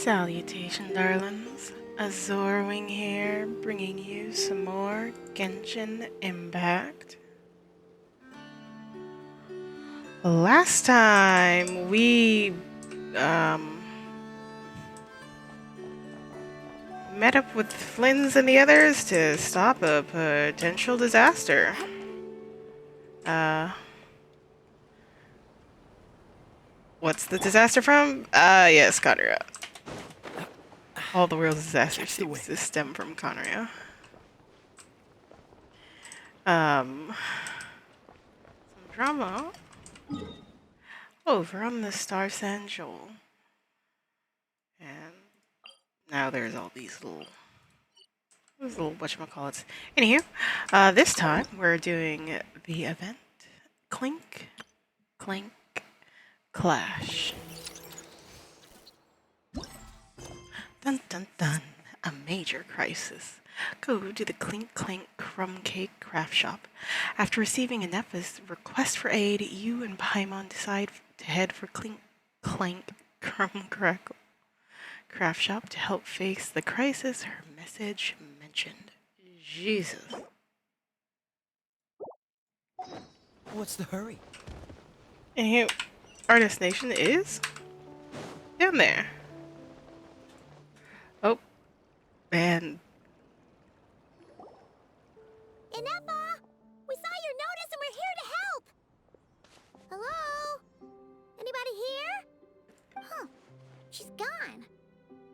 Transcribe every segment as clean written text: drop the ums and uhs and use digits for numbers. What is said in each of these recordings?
Salutation, darlings. Azorwing here, bringing you some more Genshin Impact. Last time we met up with Flynn's and the others to stop a potential disaster. What's the disaster from? Yes, Conria. All the world's disasters seems to stem from Conria. Some drama over on the Star San Joel. And now there's all these little whatchamacallits. Anywho, this time we're doing the event Clink, Clank, Clash. Dun dun dun, a major crisis. Go to the Clink Clank Crumb Cake Craft Shop. After receiving Anepa's request for aid, you and Paimon decide to head for Clink Clank Crumb Crackle Craft Shop to help face the crisis her message mentioned. Jesus. What's the hurry? Anywho, our destination is down there. Oh, and Inepa! We saw your notice and we're here to help! Hello? Anybody here? Huh. She's gone.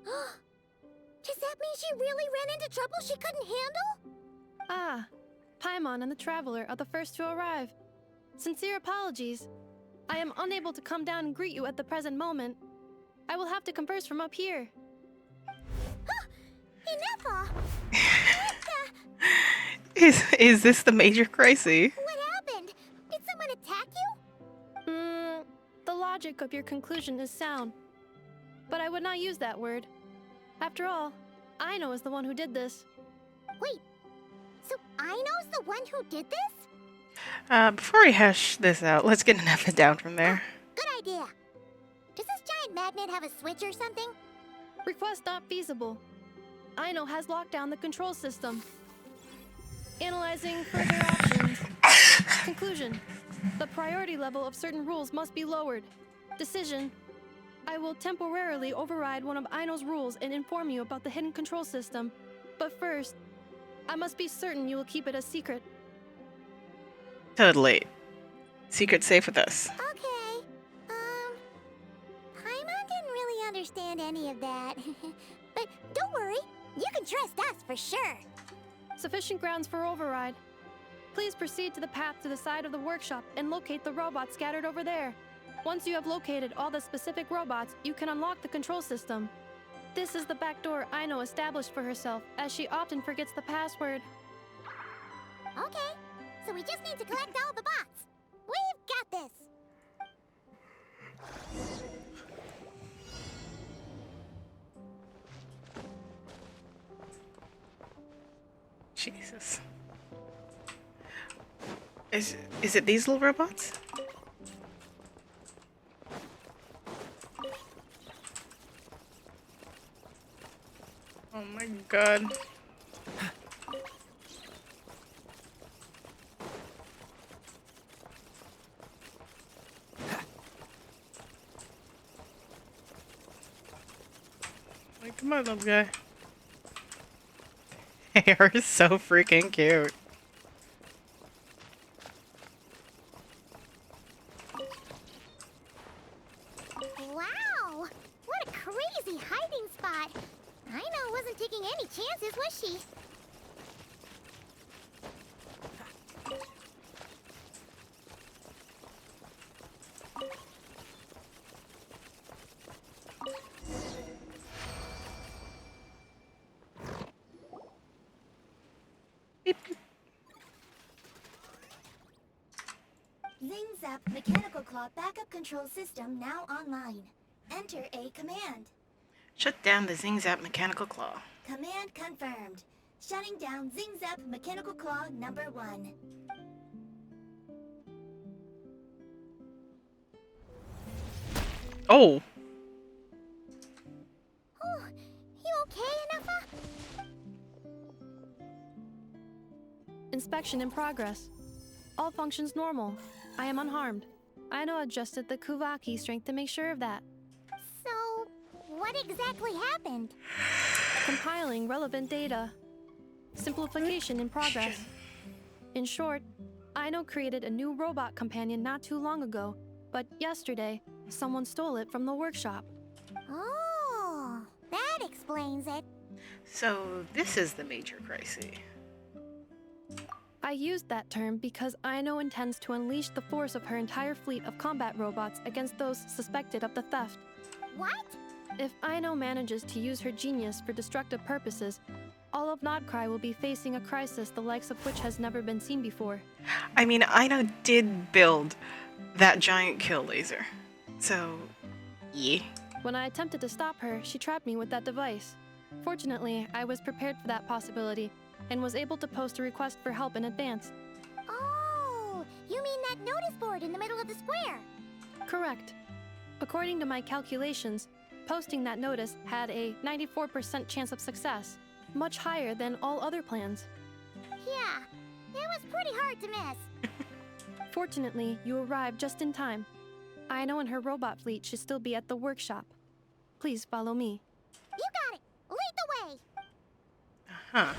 Does that mean she really ran into trouble she couldn't handle? Ah, Paimon and the Traveler are the first to arrive. Sincere apologies. I am unable to come down and greet you at the present moment. I will have to converse from up here. Inepa! is this the major crisis? What happened? Did someone attack you? The logic of your conclusion is sound. But I would not use that word. After all, Aino is the one who did this. Wait, so Aino's the one who did this? Before we hash this out, let's get an F down from there. Good idea. Does this giant magnet have a switch or something? Request not feasible. Aino has locked down the control system. Analyzing further options. Conclusion. The priority level of certain rules must be lowered. Decision. I will temporarily override one of Aino's rules and inform you about the hidden control system. But first, I must be certain you will keep it a secret. Totally. Secret safe with us. Okay. Paimon didn't really understand any of that. But don't worry, you can trust us for sure. Sufficient grounds for override. Please proceed to the path to the side of the workshop and locate the robots scattered over there. Once you have located all the specific robots, you can unlock the control system. This is the back door Aino established for herself, as she often forgets the password. Okay, so we just need to collect all the bots. We've got this. Jesus. Is it these little robots? Oh my god. Like, come on, little guy. They are so freaking cute. Wow! What a crazy hiding spot. Aino wasn't taking any chances, was she? Beep, beep. Zap Mechanical Claw Backup Control System now online. Enter a command. Shut down the Zing Zap Mechanical Claw. Command confirmed. Shutting down Zap Mechanical Claw number 1. Oh! Inspection in progress. All functions normal. I am unharmed. Aino adjusted the Kuvaki strength to make sure of that. So, what exactly happened? Compiling relevant data. Simplification in progress. In short, Aino created a new robot companion not too long ago, but yesterday, someone stole it from the workshop. Oh, that explains it. So this is the major crisis. I used that term because Aino intends to unleash the force of her entire fleet of combat robots against those suspected of the theft. What? If Aino manages to use her genius for destructive purposes, all of Nodcry will be facing a crisis the likes of which has never been seen before. I mean, Aino did build that giant kill laser. So, yeah. When I attempted to stop her, she trapped me with that device. Fortunately, I was prepared for that possibility and was able to post a request for help in advance. Oh, you mean that notice board in the middle of the square? Correct. According to my calculations, posting that notice had a 94% chance of success, much higher than all other plans. Yeah, it was pretty hard to miss. Fortunately, you arrived just in time. Aino and her robot fleet should still be at the workshop. Please follow me. You got it. Lead the way. Huh.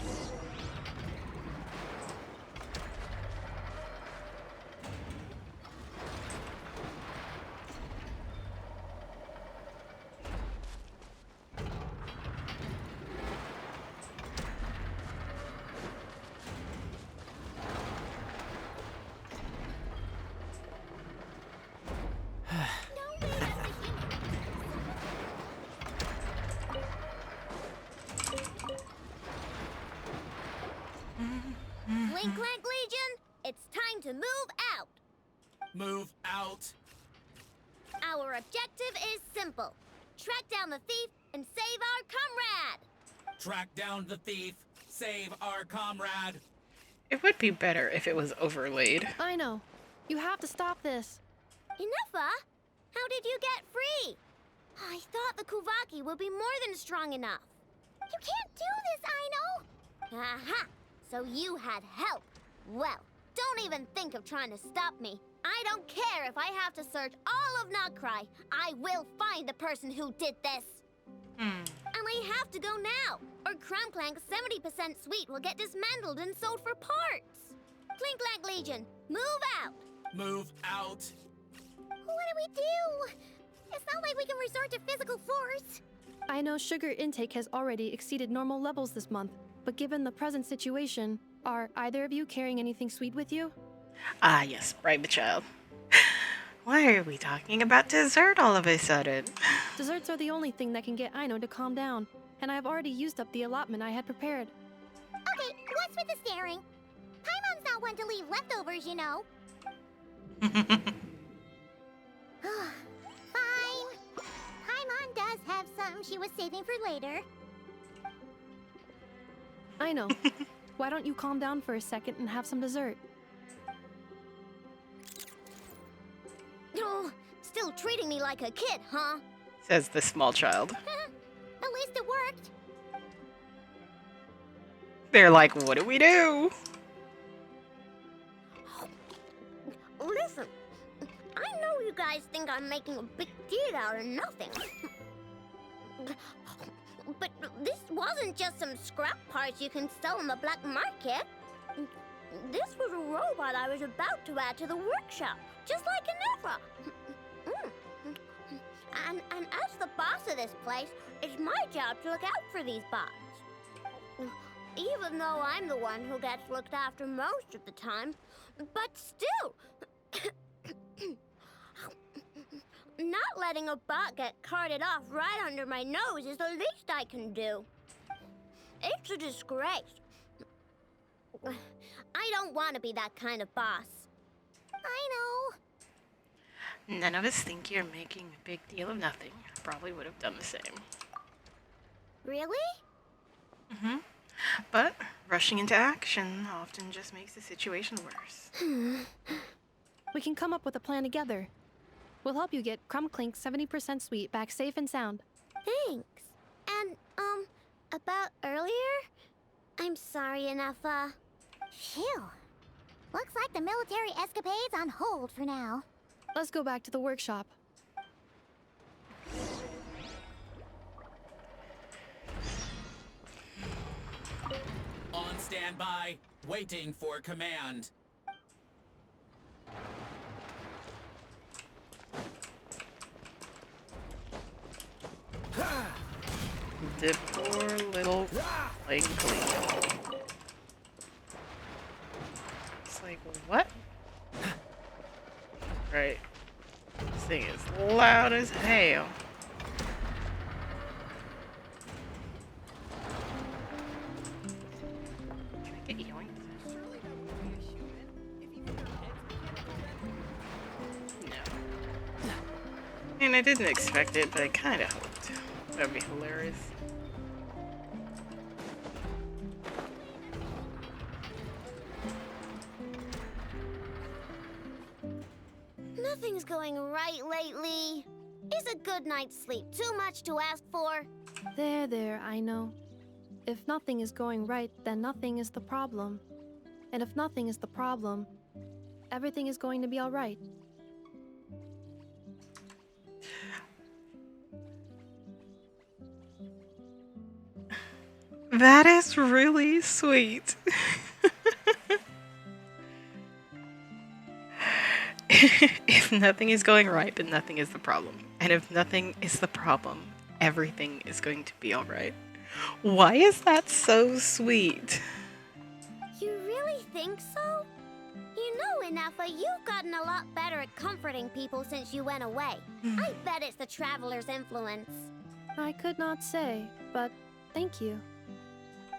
Clink, Clank Legion, it's time to move out. Move out. Our objective is simple. Track down the thief and save our comrade. Track down the thief. Save our comrade. It would be better if it was overlaid. Aino, you have to stop this. Enough, how did you get free? I thought the Kuvaki would be more than strong enough. You can't do this, Aino. Aha! So you had help. Well, don't even think of trying to stop me. I don't care if I have to search all of Nodcry. I will find the person who did this. And we have to go now, or Clank's 70% suite will get dismantled and sold for parts. Clink Clank Legion, move out. Move out. What do we do? It's not like we can resort to physical force. Aino's sugar intake has already exceeded normal levels this month, but given the present situation, are either of you carrying anything sweet with you? Ah, yes, bribe the child. Why are we talking about dessert all of a sudden? Desserts are the only thing that can get Aino to calm down, and I've already used up the allotment I had prepared. Okay, what's with the staring? Paimon's not one to leave leftovers, you know. Fine. Paimon does have some she was saving for later. Aino, why don't you calm down for a second and have some dessert? Oh, still treating me like a kid, huh? Says the small child. At least it worked. They're like, what do we do? Listen, I know you guys think I'm making a big deal out of nothing. But this wasn't just some scrap parts you can sell on the black market. This was a robot I was about to add to the workshop, just like an Ephra. And as the boss of this place, it's my job to look out for these bots. Even though I'm the one who gets looked after most of the time. But still, not letting a bot get carted off right under my nose is the least I can do. It's a disgrace. I don't want to be that kind of boss. I know. None of us think you're making a big deal of nothing. Probably would have done the same. Really? But rushing into action often just makes the situation worse. We can come up with a plan together. We'll help you get Clink's 70% suite back safe and sound. Thanks. And, about earlier? I'm sorry, Anafa. Phew. Looks like the military escapade's on hold for now. Let's go back to the workshop. On standby, waiting for command. The poor little Clank. It's like, what? Right. This thing is loud as hell. Can I get yoinked? No. And I didn't expect it, but I kind of hoped. That'd be hilarious. Nothing's going right lately. Is a good night's sleep too much to ask for? There, I know. If nothing is going right, then nothing is the problem. And if nothing is the problem, everything is going to be alright. That is really sweet. If nothing is going right, then nothing is the problem. And if nothing is the problem, everything is going to be alright. Why is that so sweet? You really think so? You know, Inefa, you've gotten a lot better at comforting people since you went away. I bet it's the Traveler's influence. I could not say, but thank you.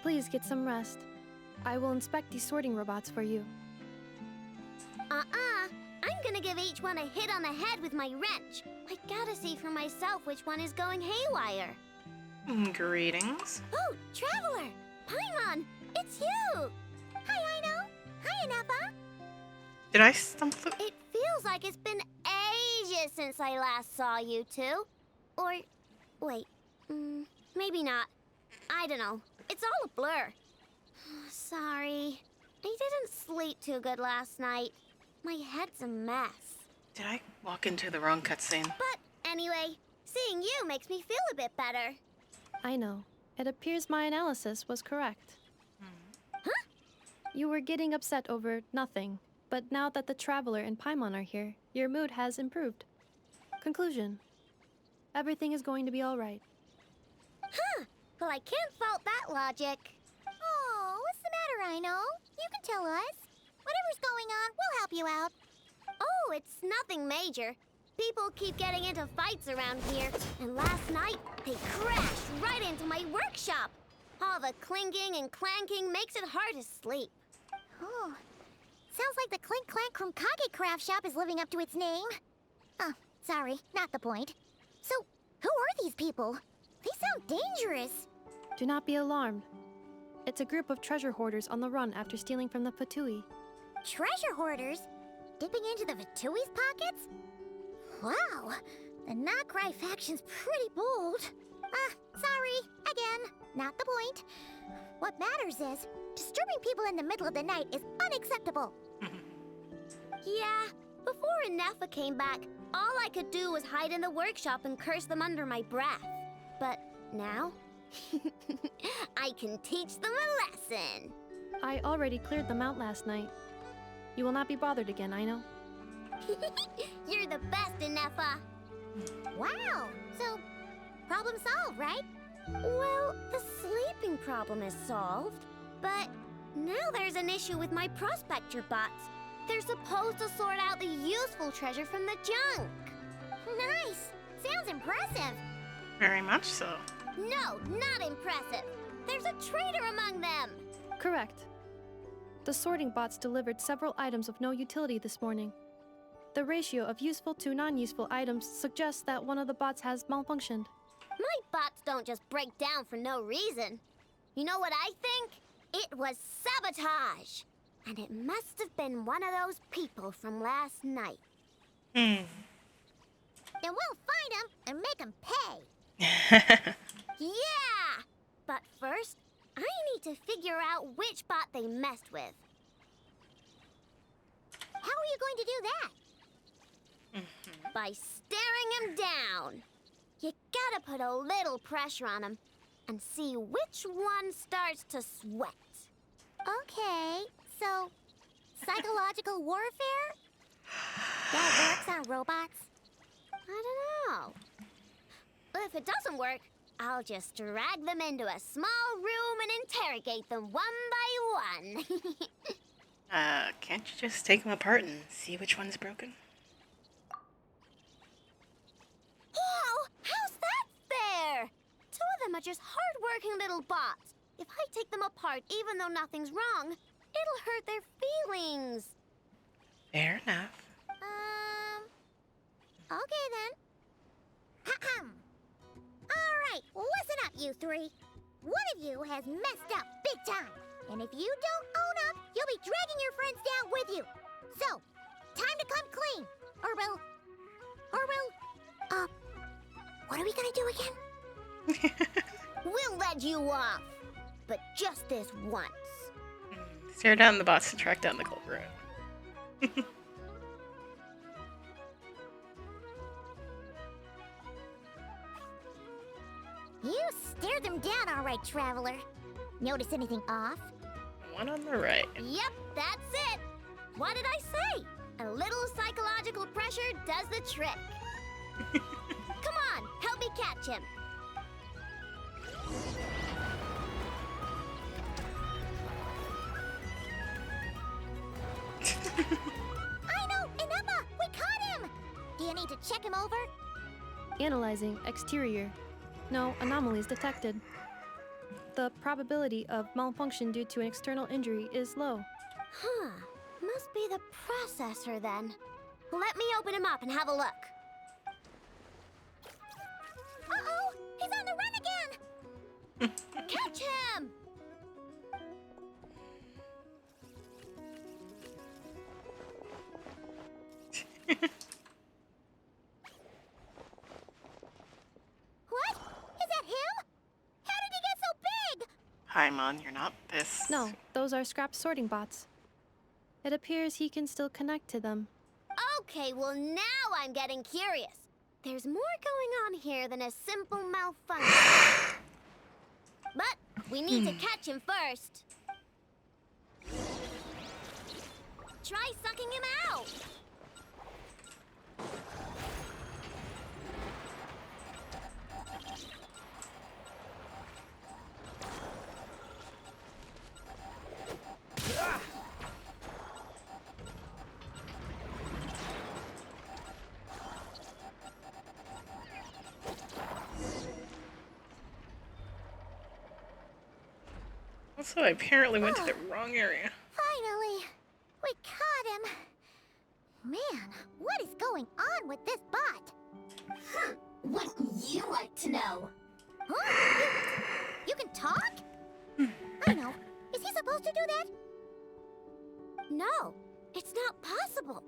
Please get some rest. I will inspect these sorting robots for you. I'm gonna give each one a hit on the head with my wrench. I gotta see for myself which one is going haywire. Greetings. Oh, Traveler! Paimon! It's you! Hi, Aino! Hi, Inefa! Did I stumble? It feels like it's been ages since I last saw you two. Or, wait, maybe not. I don't know. It's all a blur. Sorry. I didn't sleep too good last night. My head's a mess. Did I walk into the wrong cutscene? But anyway, seeing you makes me feel a bit better. I know. It appears my analysis was correct. Huh? You were getting upset over nothing, but now that the Traveler and Paimon are here, your mood has improved. Conclusion. Everything is going to be alright. Huh. Well, I can't fault that logic. Oh, what's the matter, Aino? You can tell us. Whatever's going on, we'll help you out. Oh, it's nothing major. People keep getting into fights around here, and last night, they crashed right into my workshop. All the clinking and clanking makes it hard to sleep. Oh, sounds like the Clink Clank from Kage Craft Shop is living up to its name. Oh, sorry, not the point. So, who are these people? They sound dangerous. Do not be alarmed. It's a group of treasure hoarders on the run after stealing from the Fatui. Treasure hoarders? Dipping into the Vitui's pockets? Wow, the Nacry faction's pretty bold. Sorry, again, not the point. What matters is, disturbing people in the middle of the night is unacceptable. Yeah, before Inefa came back, all I could do was hide in the workshop and curse them under my breath. But now, I can teach them a lesson. I already cleared them out last night. You will not be bothered again, I know. You're the best, Inefa. Wow, so problem solved, right? Well, the sleeping problem is solved, but now there's an issue with my prospector bots. They're supposed to sort out the useful treasure from the junk. Nice. Sounds impressive. Very much so. No, not impressive. There's a traitor among them. Correct. The sorting bots delivered several items of no utility this morning. The ratio of useful to non-useful items suggests that one of the bots has malfunctioned. My bots don't just break down for no reason. You know what I think? It was sabotage. And it must have been one of those people from last night. Then we'll find them and make them pay. Yeah! But first, I need to figure out which bot they messed with. How are you going to do that? By staring him down. You gotta put a little pressure on him and see which one starts to sweat. Okay, so psychological warfare? That works on robots? I don't know. If it doesn't work, I'll just drag them into a small room and interrogate them one by one. Can't you just take them apart and see which one's broken? Whoa! How's that fair? Two of them are just hard-working little bots. If I take them apart, even though nothing's wrong, it'll hurt their feelings. Fair enough. Okay then. Ahem. All right, listen up, you three. One of you has messed up big time. And if you don't own up, you'll be dragging your friends down with you. So, time to come clean. Or what are we gonna do again? We'll let you off. But just this once. Stare down the bots to track down the culprit. You stared them down all right, traveler. Notice anything off? One on the right. Yep, that's it. What did I say? A little psychological pressure does the trick. Come on, help me catch him. I know, Enema, we caught him. Do you need to check him over? Analyzing exterior. No anomalies detected. The probability of malfunction due to an external injury is low. Huh. Must be the processor then. Let me open him up and have a look. Uh-oh! He's on the run again! Catch him! What? Is that him? How did he get so big? Paimon, you're not this. No, those are scrap sorting bots. It appears he can still connect to them. Okay, well now I'm getting curious. There's more going on here than a simple malfunction. But we need to catch him first. Try sucking him out. Also, I apparently went to the wrong area. Finally, we caught him. Man, what is going on with this bot? Wouldn't you like to know? Huh? You can talk? I know. Is he supposed to do that? No, it's not possible.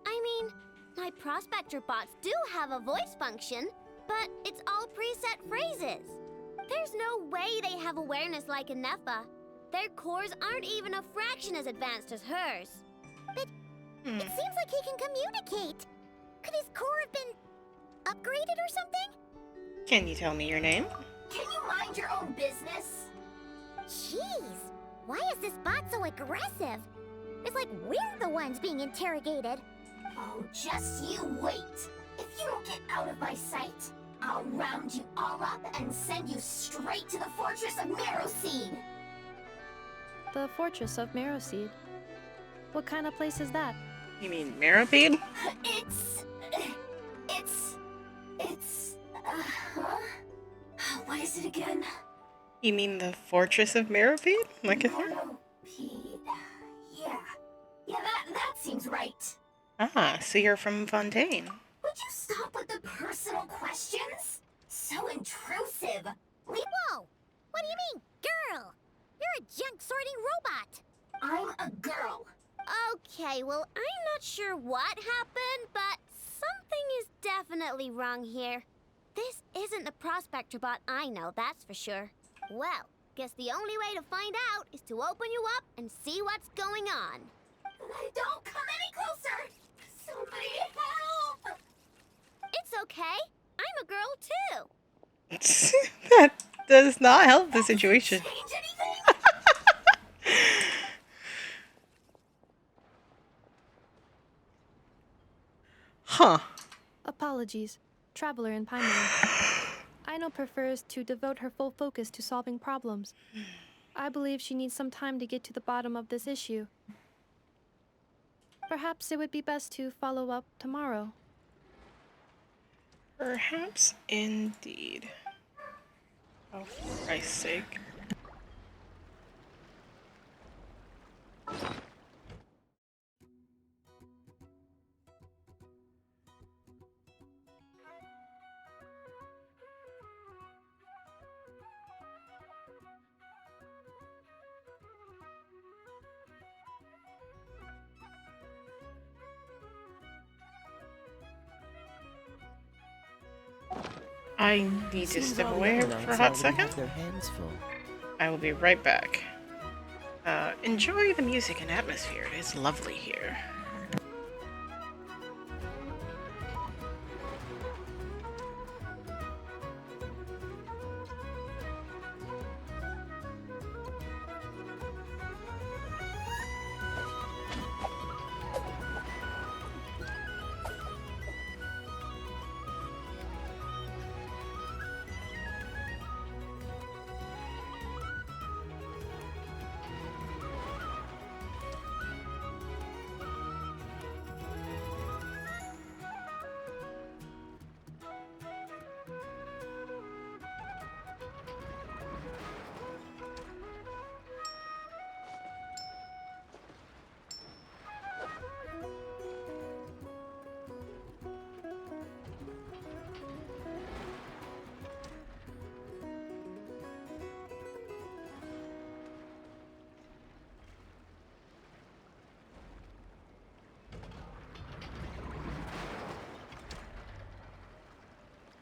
I mean, my prospector bots do have a voice function, but it's all preset phrases. There's no way they have awareness like a Nepha. Their cores aren't even a fraction as advanced as hers. But it seems like he can communicate. Could his core have been upgraded or something? Can you tell me your name? Can you mind your own business? Jeez, why is this bot so aggressive? It's like we're the ones being interrogated. Oh, just you wait. If you don't get out of my sight, I'll round you all up and send you straight to the fortress of Meroseed. The Fortress of Meroseed. What kind of place is that? You mean Meropede? What is it again? You mean the Fortress of Meropede? Like a Meropede. Yeah, that seems right. Ah, so you're from Fontaine. Would you stop with the personal questions? So intrusive. Whoa! What do you mean, girl? You're a junk sorting robot. I'm a girl. Okay, well, I'm not sure what happened, but something is definitely wrong here. This isn't the prospector bot I know, that's for sure. Well, guess the only way to find out is to open you up and see what's going on. Don't come any closer! Somebody help! It's okay. I'm a girl too. That does not help the situation. Change anything? Huh. Apologies. Traveler in Paimon. Aino prefers to devote her full focus to solving problems. I believe she needs some time to get to the bottom of this issue. Perhaps it would be best to follow up tomorrow. Perhaps indeed. Oh, for Christ's sake. I need to step away for a hot second. Their hands full. I will be right back. Enjoy the music and atmosphere. It is lovely here.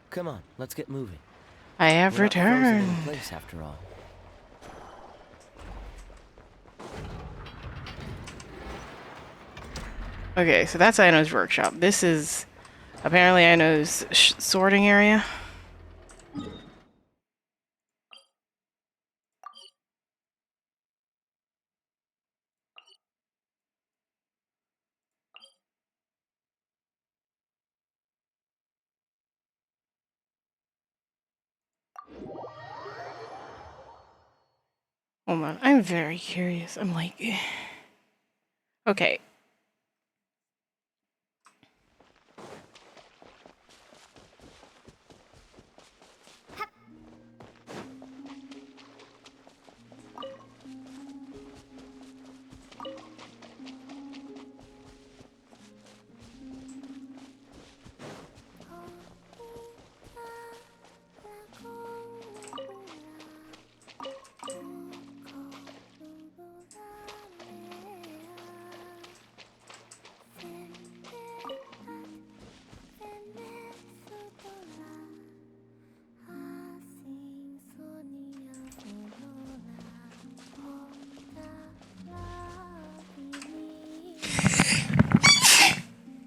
Come on, let's get moving. I have We're not frozen in returned. place after all. Okay, so that's Aino's workshop. This is apparently Aino's sorting area. Hold on, I'm very curious. I'm like, okay.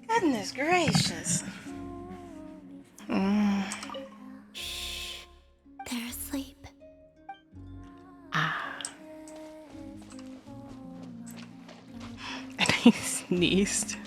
Goodness gracious. They're asleep. And he sneezed.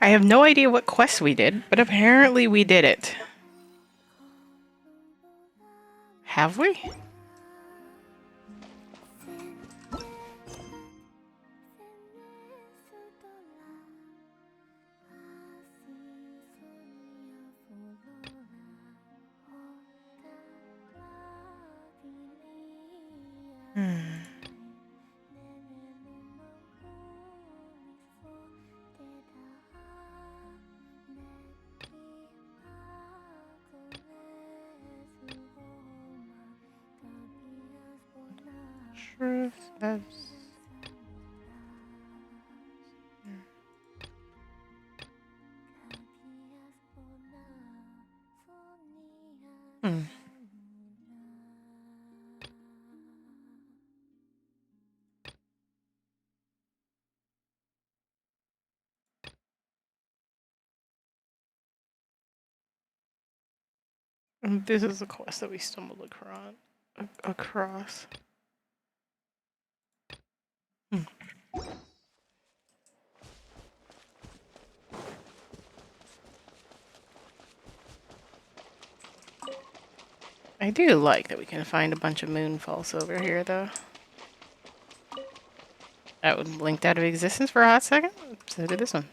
I have no idea what quest we did, but apparently we did it. Have we? Truth. Hmm. And this is the quest that we stumbled across. Hmm. I do like that we can find a bunch of moonfalls over here, though. That one blinked out of existence for a hot second. So did this one.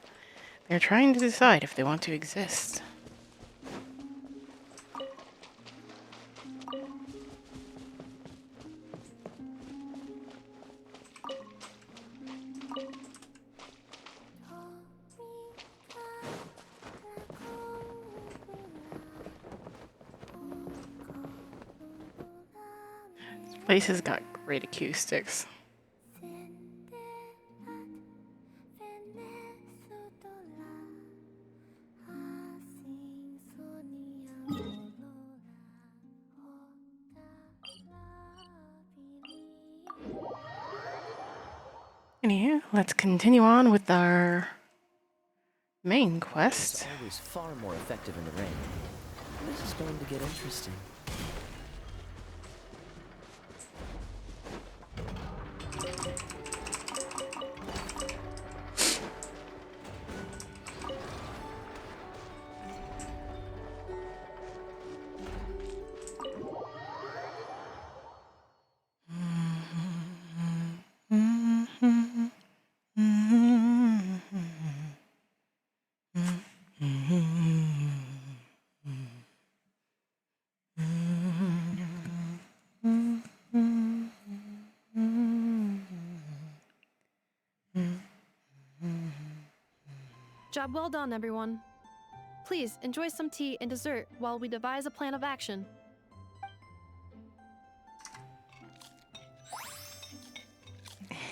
They're trying to decide if they want to exist. This place has got great acoustics. Anywho, let's continue on with our main quest. It's always far more effective in the rain. This is going to get interesting. Job well done, everyone. Please enjoy some tea and dessert while we devise a plan of action.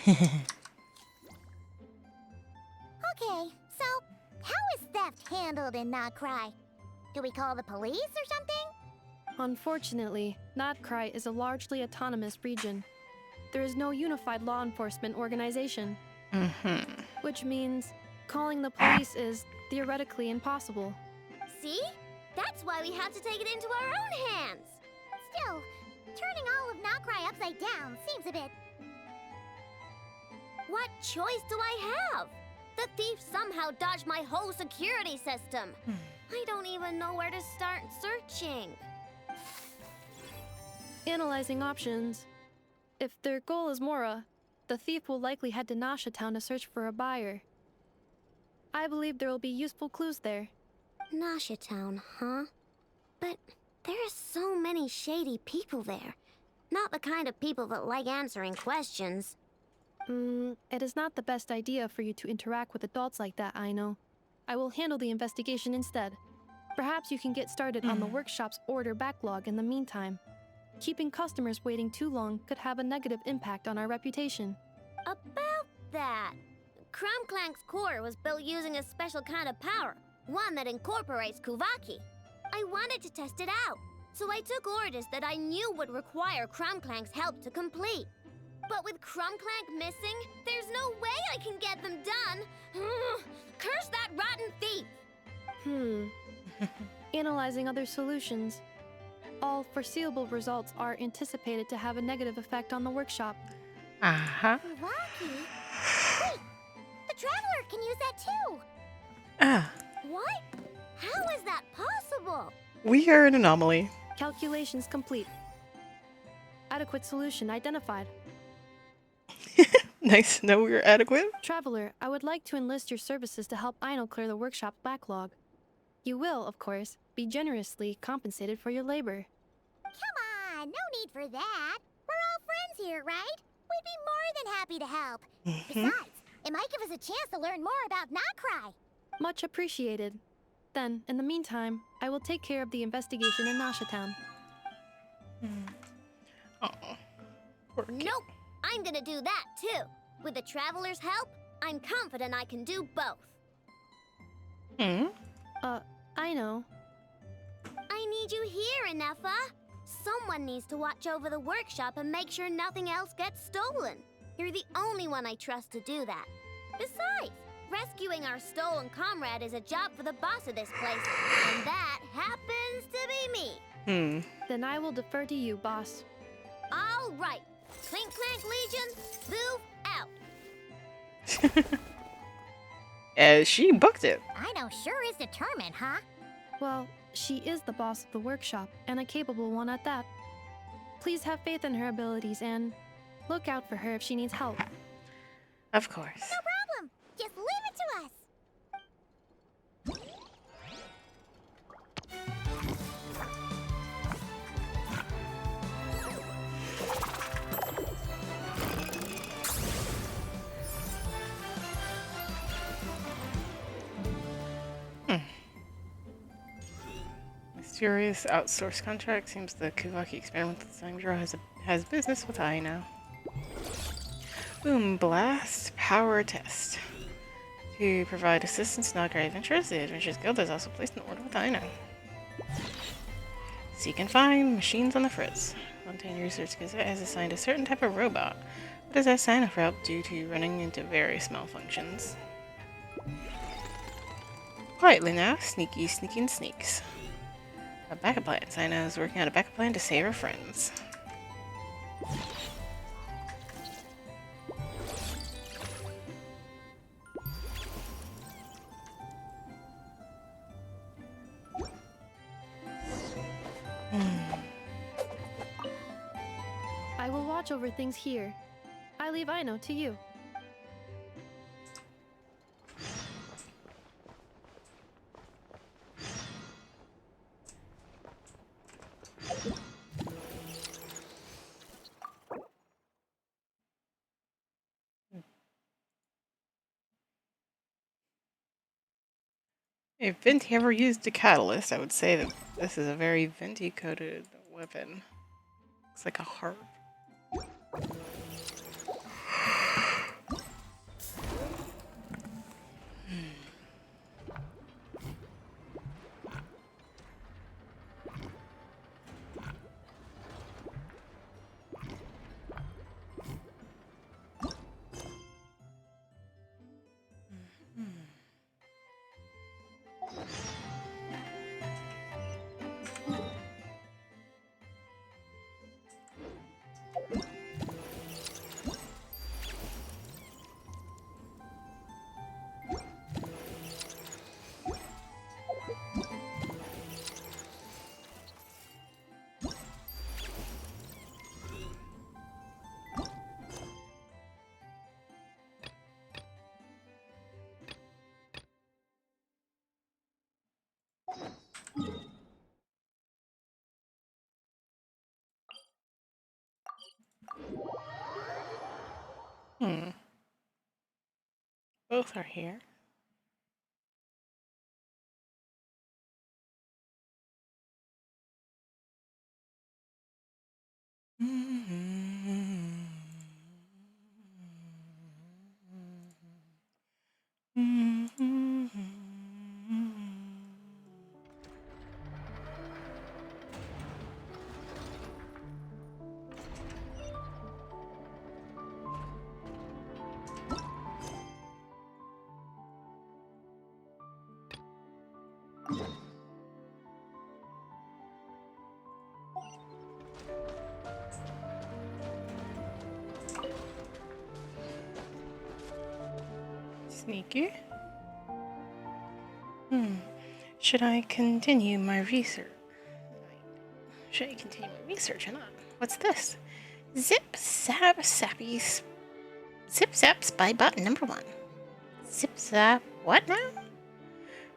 Okay, so how is theft handled in Not Cry? Do we call the police or something? Unfortunately, Notcry is a largely autonomous region. There is no unified law enforcement organization, which means calling the police is theoretically impossible. See? That's why we have to take it into our own hands. Still, turning all of Not Cry upside down seems a bit... What choice do I have? The thief somehow dodged my whole security system. I don't even know where to start searching. Analyzing options. If their goal is Mora, the thief will likely head to Nasha Town to search for a buyer. I believe there will be useful clues there. Nasha Town, huh? But there are so many shady people there. Not the kind of people that like answering questions. It is not the best idea for you to interact with adults like that, I know. I will handle the investigation instead. Perhaps you can get started on the workshop's order backlog in the meantime. Keeping customers waiting too long could have a negative impact on our reputation. About that, Clank's core was built using a special kind of power, one that incorporates Kuvaki. I wanted to test it out, so I took orders that I knew would require Clank's help to complete. But with Clank missing, there's no way I can get them done. Curse that rotten thief! Analyzing other solutions. All foreseeable results are anticipated to have a negative effect on the workshop. Kuvaki? Wait, the Traveler can use that too! What? How is that possible? We are an anomaly. Calculations complete. Adequate solution identified. Nice to know we're adequate. Traveler, I would like to enlist your services to help Aino clear the workshop backlog. You will, of course, be generously compensated for your labor. Come on, no need for that. We're all friends here, right? We'd be more than happy to help. Besides, it might give us a chance to learn more about Notcry. Much appreciated. Then, in the meantime, I will take care of the investigation in Nasha Town. Nope, I'm gonna do that too. With the Traveler's help, I'm confident I can do both. I know. I need you here, Inefa. Someone needs to watch over the workshop and make sure nothing else gets stolen. You're the only one I trust to do that. Besides, rescuing our stolen comrade is a job for the boss of this place, and that happens to be me. Then I will defer to you, boss. All right. Clink Clank Legion, move out. She booked it. Ino sure is determined, huh? Well, she is the boss of the workshop, and a capable one at that. Please have faith in her abilities and look out for her if she needs help. Of course. No problem. Just leave it to us. Mysterious outsource contract. Seems the Kuvaki experimental design bureau has business with I now. Boom blast power test. To provide assistance to non-creative adventurers, the Adventurers Guild has also placed an order with I now. Seek and find machines on the fritz. Montaigne Research Gazette has assigned a certain type of robot, but has asked Sino for help due to running into various malfunctions. Quietly now, sneaky and sneaks. A backup plan. Sino is working on a backup plan to save her friends. I will watch over things here. I leave Ino to you. If Venti ever used a catalyst, I would say that this is a very Venti-coded weapon. Looks like a harp. Both are here. Sneaky. Should I continue my research? Or not? What's this? Zip Zap Spy Bot number 1. Zip Zap what now?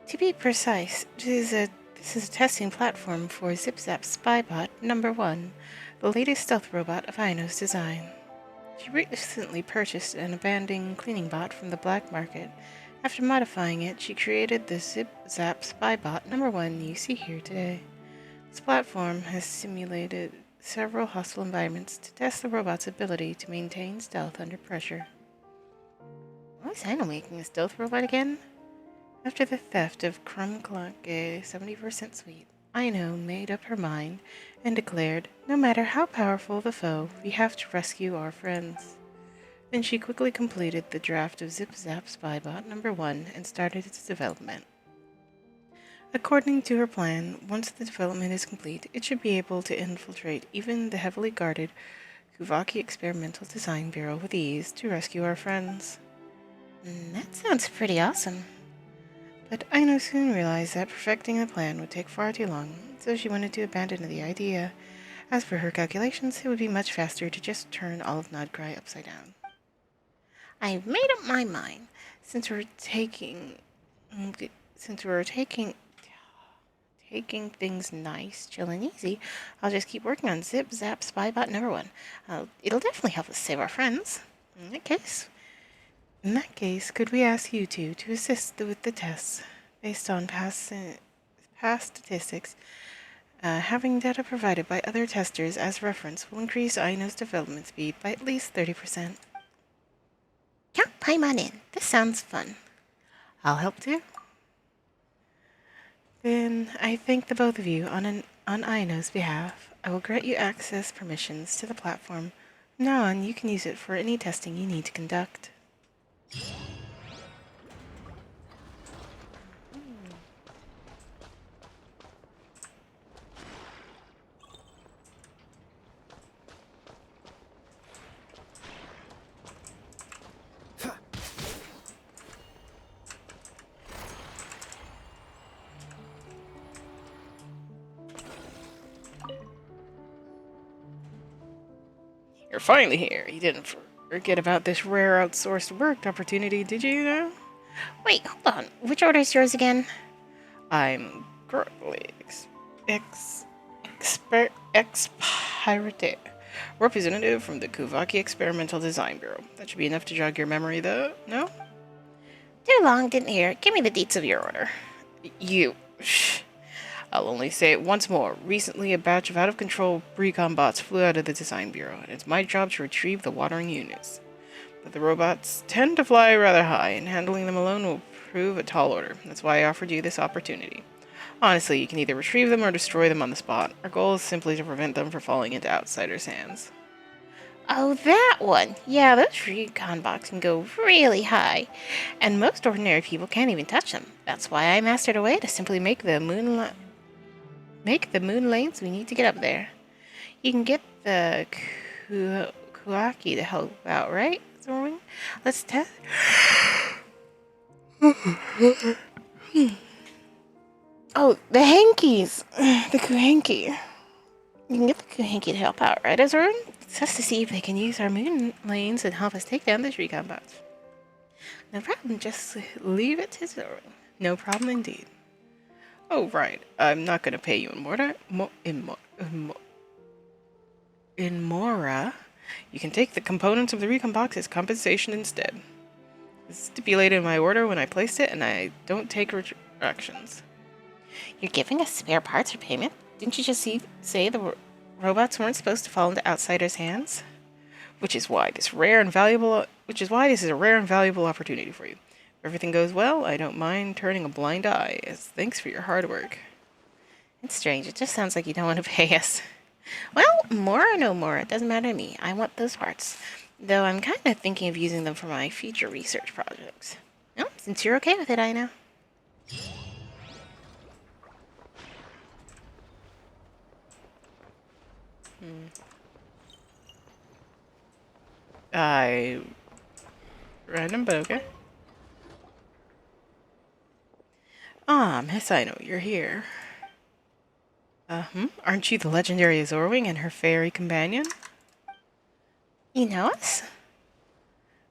To be precise, this is a testing platform for Zip Zap Spy Bot number 1, the latest stealth robot of Ino's design. She recently purchased an abandoned cleaning bot from the black market. After modifying it, she created the Zip Zap Spy Bot number 1 you see here today. This platform has simulated several hostile environments to test the robot's ability to maintain stealth under pressure. Why is Ino making a stealth robot again? After the theft of Clank, a 70% suite, Aino made up her mind and declared, no matter how powerful the foe, we have to rescue our friends. Then she quickly completed the draft of Zip Zap Spybot number 1 and started its development. According to her plan, once the development is complete, it should be able to infiltrate even the heavily guarded Kuvaki Experimental Design Bureau with ease to rescue our friends. That sounds pretty awesome. But Aino soon realized that perfecting the plan would take far too long, so she wanted to abandon the idea. As per her calculations, it would be much faster to just turn all of Nodcry upside down. I've made up my mind. Since we're taking things nice, chill, and easy, I'll just keep working on Zip Zap Spybot number 1. It'll definitely help us save our friends. In that case, could we ask you two to assist with the tests based on past statistics? Having data provided by other testers as reference will increase Aino's development speed by at least 30%. Yeah, Paimon in. This sounds fun. I'll help too. Then I thank the both of you on Aino's behalf. I will grant you access permissions to the platform. From now on, you can use it for any testing you need to conduct. You're finally here. You didn't forget about this rare outsourced work opportunity, did you? Wait, hold on. Which order is yours again? I'm currently expirate representative from the Kuvaki Experimental Design Bureau. That should be enough to jog your memory, though. No? Too long, didn't hear. Give me the deets of your order. You. Shh. I'll only say it once more. Recently, a batch of out-of-control recon bots flew out of the Design Bureau, and it's my job to retrieve the watering units. But the robots tend to fly rather high, and handling them alone will prove a tall order. That's why I offered you this opportunity. Honestly, you can either retrieve them or destroy them on the spot. Our goal is simply to prevent them from falling into outsiders' hands. Oh, that one! Yeah, those recon bots can go really high, and most ordinary people can't even touch them. That's why I mastered a way to simply make the moon lanes we need to get up there. You can get the Kuaki to help out, right, Zorwing? Let's test. Oh, the hankies! The Kuhanki. You can get the Kuhanki to help out, right, Zorwing? Just to see if they can use our moon lanes and help us take down those recon bots. No problem, just leave it to Zorwing. No problem indeed. Oh, right. I'm not going to pay you in Mora. You can take the components of the recon box as compensation instead. It's stipulated in my order when I placed it, and I don't take retractions. You're giving us spare parts for payment? Didn't you just say the robots weren't supposed to fall into outsiders' hands? Which is why this is a rare and valuable opportunity for you. If everything goes well, I don't mind turning a blind eye, as thanks for your hard work. It's strange. It just sounds like you don't want to pay us. Well, more or no more, it doesn't matter to me. I want those parts. Though I'm kind of thinking of using them for my future research projects. Well, since you're okay with it, I know. Random, but okay. Ah, Miss Aino, you're here. Aren't you the legendary Zorwing and her fairy companion? You know us?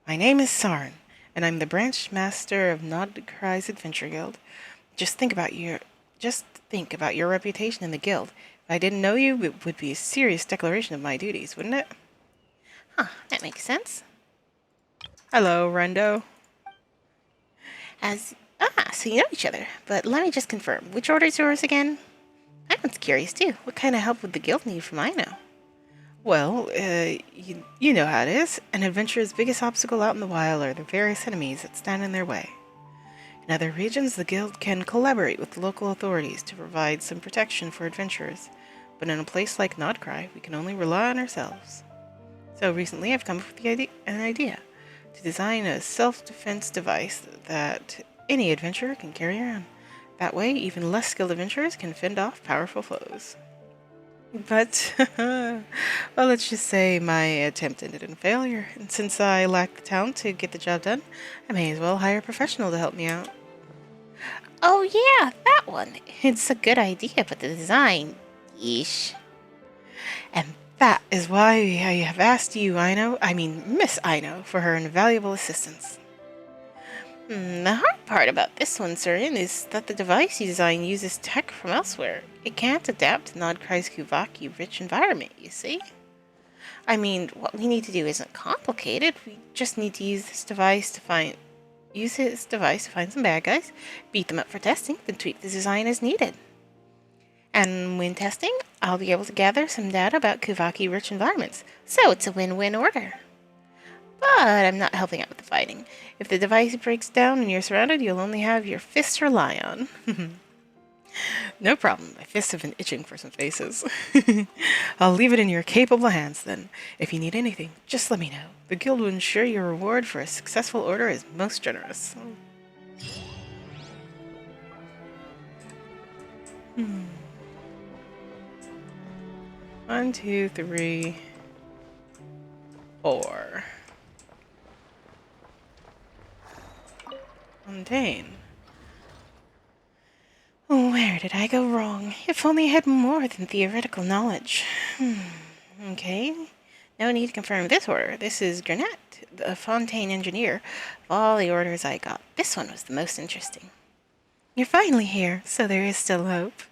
My name is Sarn, and I'm the branch master of Nodcry's Adventure Guild. Just think about your reputation in the guild. If I didn't know you, it would be a serious declaration of my duties, wouldn't it? Huh, that makes sense. Hello, Rendo. So you know each other, but let me just confirm. Which order's yours again? I'm curious too. What kind of help would the guild need from Aino? Well, you know how it is. An adventurer's biggest obstacle out in the wild are the various enemies that stand in their way. In other regions, the guild can collaborate with local authorities to provide some protection for adventurers, but in a place like Nodcry, we can only rely on ourselves. So recently I've come up with an idea to design a self-defense device that any adventurer can carry around. That way, even less skilled adventurers can fend off powerful foes. But, well, let's just say my attempt ended in failure, and since I lack the talent to get the job done, I may as well hire a professional to help me out. Oh yeah, that one. It's a good idea, but the design, yeesh. And that is why I have asked you, Miss Aino, for her invaluable assistance. The hard part about this one, Surin, is that the device you design uses tech from elsewhere. It can't adapt to Nodcry's Kuvaki rich environment, you see? I mean, what we need to do isn't complicated. We just need to use his device to find some bad guys, beat them up for testing, then tweak the design as needed. And when testing, I'll be able to gather some data about Kuvaki rich environments, so it's a win-win order. But I'm not helping out with the fighting. If the device breaks down and you're surrounded, you'll only have your fists to rely on. No problem. My fists have been itching for some faces. I'll leave it in your capable hands then. If you need anything, just let me know. The guild will ensure your reward for a successful order is most generous. 1, 2, 3, 4. Fontaine. Where did I go wrong? If only I had more than theoretical knowledge. Okay. No need to confirm this order. This is Granette, the Fontaine engineer. Of all the orders I got, this one was the most interesting. You're finally here, so there is still hope.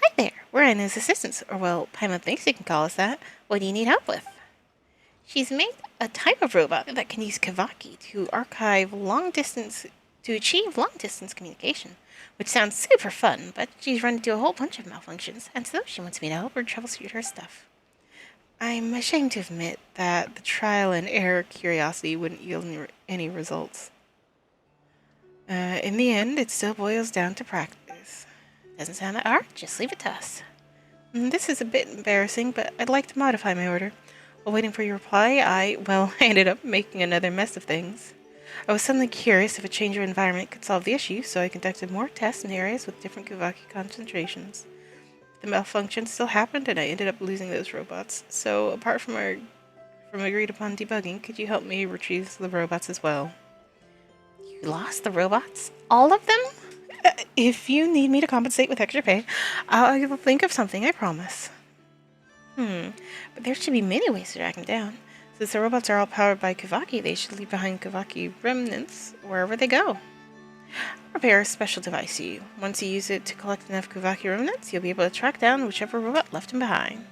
Hi there. We're Aino's assistants, or well, Paimon thinks you can call us that. What do you need help with? She's made a type of robot that can use Kavaki to achieve long-distance communication, which sounds super fun, but she's run into a whole bunch of malfunctions, and so she wants me to help her troubleshoot her stuff. I'm ashamed to admit that the trial and error curiosity wouldn't yield any results. In the end, it still boils down to practice. Doesn't sound that hard, just leave it to us. This is a bit embarrassing, but I'd like to modify my order. While waiting for your reply, I ended up making another mess of things. I was suddenly curious if a change of environment could solve the issue, so I conducted more tests in areas with different Kuvaki concentrations. The malfunction still happened, and I ended up losing those robots. So, apart from agreed upon debugging, could you help me retrieve the robots as well? You lost the robots? All of them? If you need me to compensate with extra pay, I'll think of something, I promise. But there should be many ways to track them down. Since the robots are all powered by Kuvaki, they should leave behind Kuvaki remnants wherever they go. I'll prepare a special device for you. Once you use it to collect enough Kuvaki remnants, you'll be able to track down whichever robot left them behind.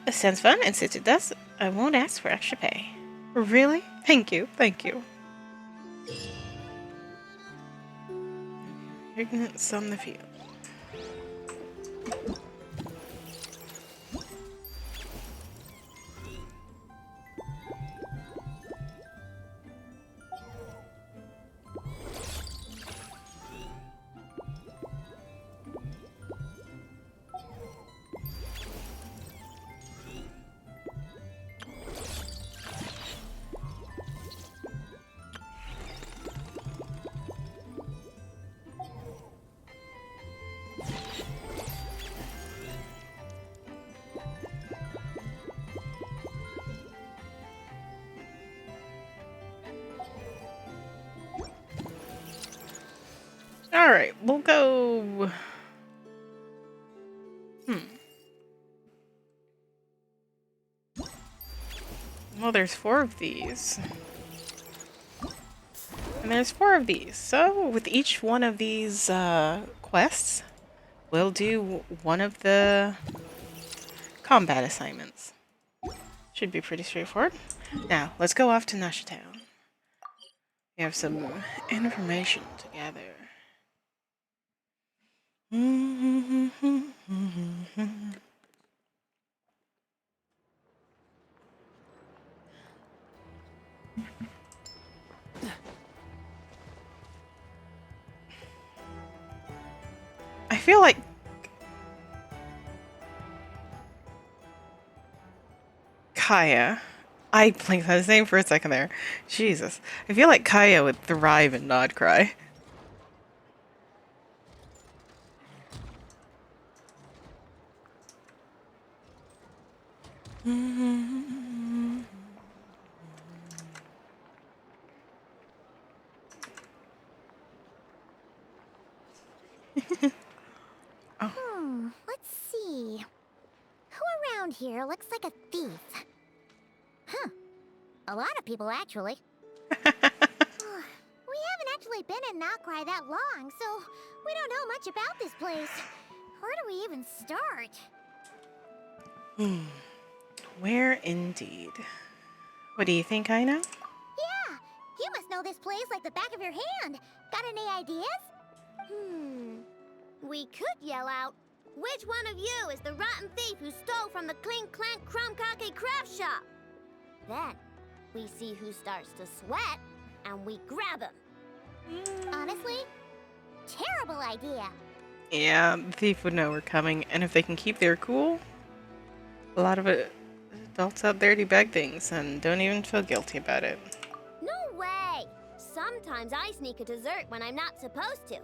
This sounds fun, and since it does, I won't ask for extra pay. Really? Thank you. Ignorance on the field. Alright, we'll go... Well, there's 4 of these. And there's 4 of these. So, with each one of these quests, we'll do one of the combat assignments. Should be pretty straightforward. Now, let's go off to Nasha Town. We have some information to gather. feel like Kaya. I blinked on his name for a second there. Jesus. I feel like Kaya would thrive in Nod Cry. Let's see. Who around here looks like a thief? Huh. A lot of people, actually. We haven't actually been in Nokrai that long, so we don't know much about this place. Where do we even start? Where indeed? What do you think I know? Yeah, you must know this place like the back of your hand. Got any ideas? We could yell out, which one of you is the rotten thief who stole from the Clink, Clank, Crumkake craft shop? Then, we see who starts to sweat, and we grab him. Honestly, terrible idea. Yeah, the thief would know we're coming, and if they can keep their cool, a lot of adults out there do bad things and don't even feel guilty about it. No way! Sometimes I sneak a dessert when I'm not supposed to,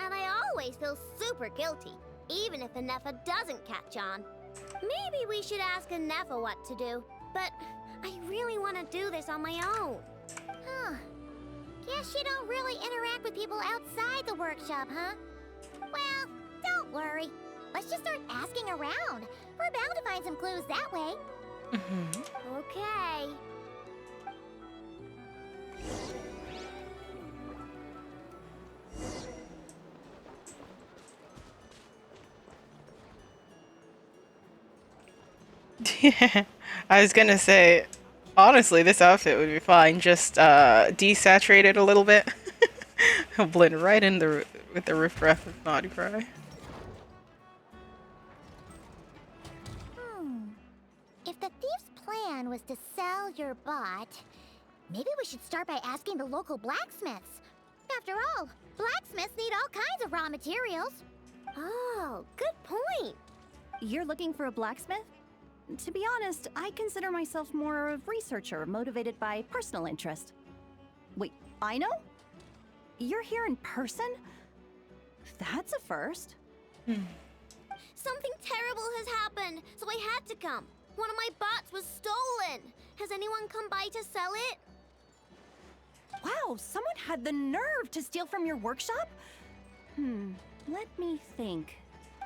and I always feel super guilty, even if Anefa doesn't catch on. Maybe we should ask Anefa what to do, but I really want to do this on my own. Huh. Guess you don't really interact with people outside the workshop, huh? Well, don't worry. Let's just start asking around. We're bound to find some clues that way. Okay. I was gonna say, honestly, this outfit would be fine. Just desaturate it a little bit. He'll blend right in with the riffraff of Nod Cry. If the thief's plan was to sell your bot, maybe we should start by asking the local blacksmiths. After all, blacksmiths need all kinds of raw materials. Oh, good point. You're looking for a blacksmith? To be honest, I consider myself more a researcher motivated by personal interest. Wait, I know? You're here in person? That's a first. Something terrible has happened, so I had to come. One of my bots was stolen. Has anyone come by to sell it? Wow, someone had the nerve to steal from your workshop? Let me think.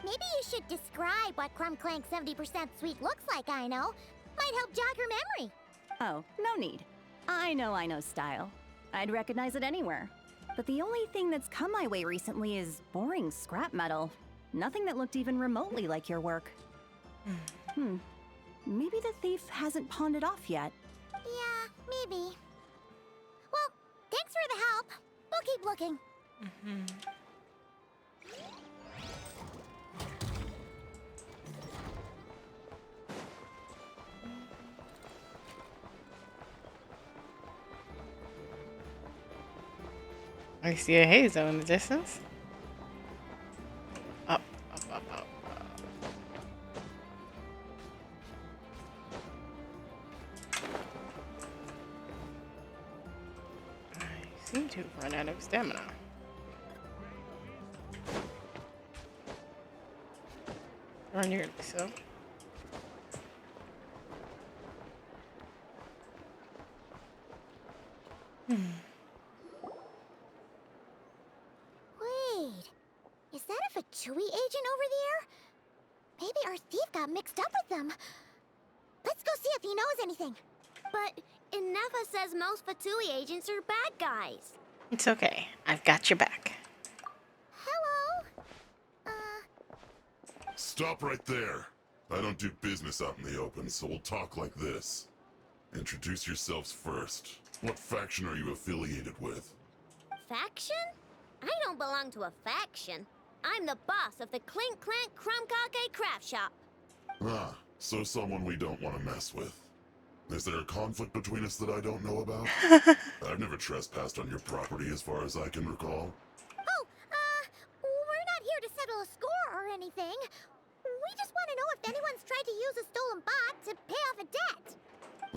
Maybe you should describe what Crumb Clank 70% sweet looks like, I know. Might help jog your memory. Oh, no need. I know style. I'd recognize it anywhere. But the only thing that's come my way recently is boring scrap metal. Nothing that looked even remotely like your work. Maybe the thief hasn't pawned it off yet. Yeah, maybe. Well, thanks for the help. We'll keep looking. I see a hazo in the distance. Up, up, up, up, up. I seem to have run out of stamina. Or nearly so. Wait, is that a Fatui agent over there? Maybe our thief got mixed up with them. Let's go see if he knows anything. But Inefa says most Fatui agents are bad guys. It's okay. I've got your back. Hello? Stop right there. I don't do business out in the open, so we'll talk like this. Introduce yourselves first. What faction are you affiliated with? Faction? I don't belong to a faction. I'm the boss of the Clink Clank Crumkake craft shop. Ah, so someone we don't want to mess with. Is there a conflict between us that I don't know about? I've never trespassed on your property as far as I can recall. Oh, we're not here to settle a score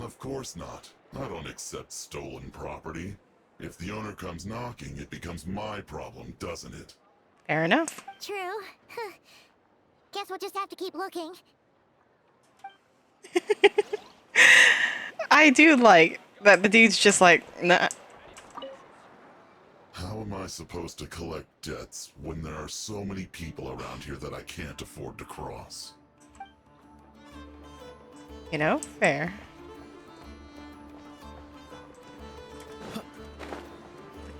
Of course not. I don't accept stolen property. If the owner comes knocking, it becomes my problem, doesn't it? Fair enough. True. Guess we'll just have to keep looking. I do like that the dude's just like, nah. How am I supposed to collect debts when there are so many people around here that I can't afford to cross? You know, fair.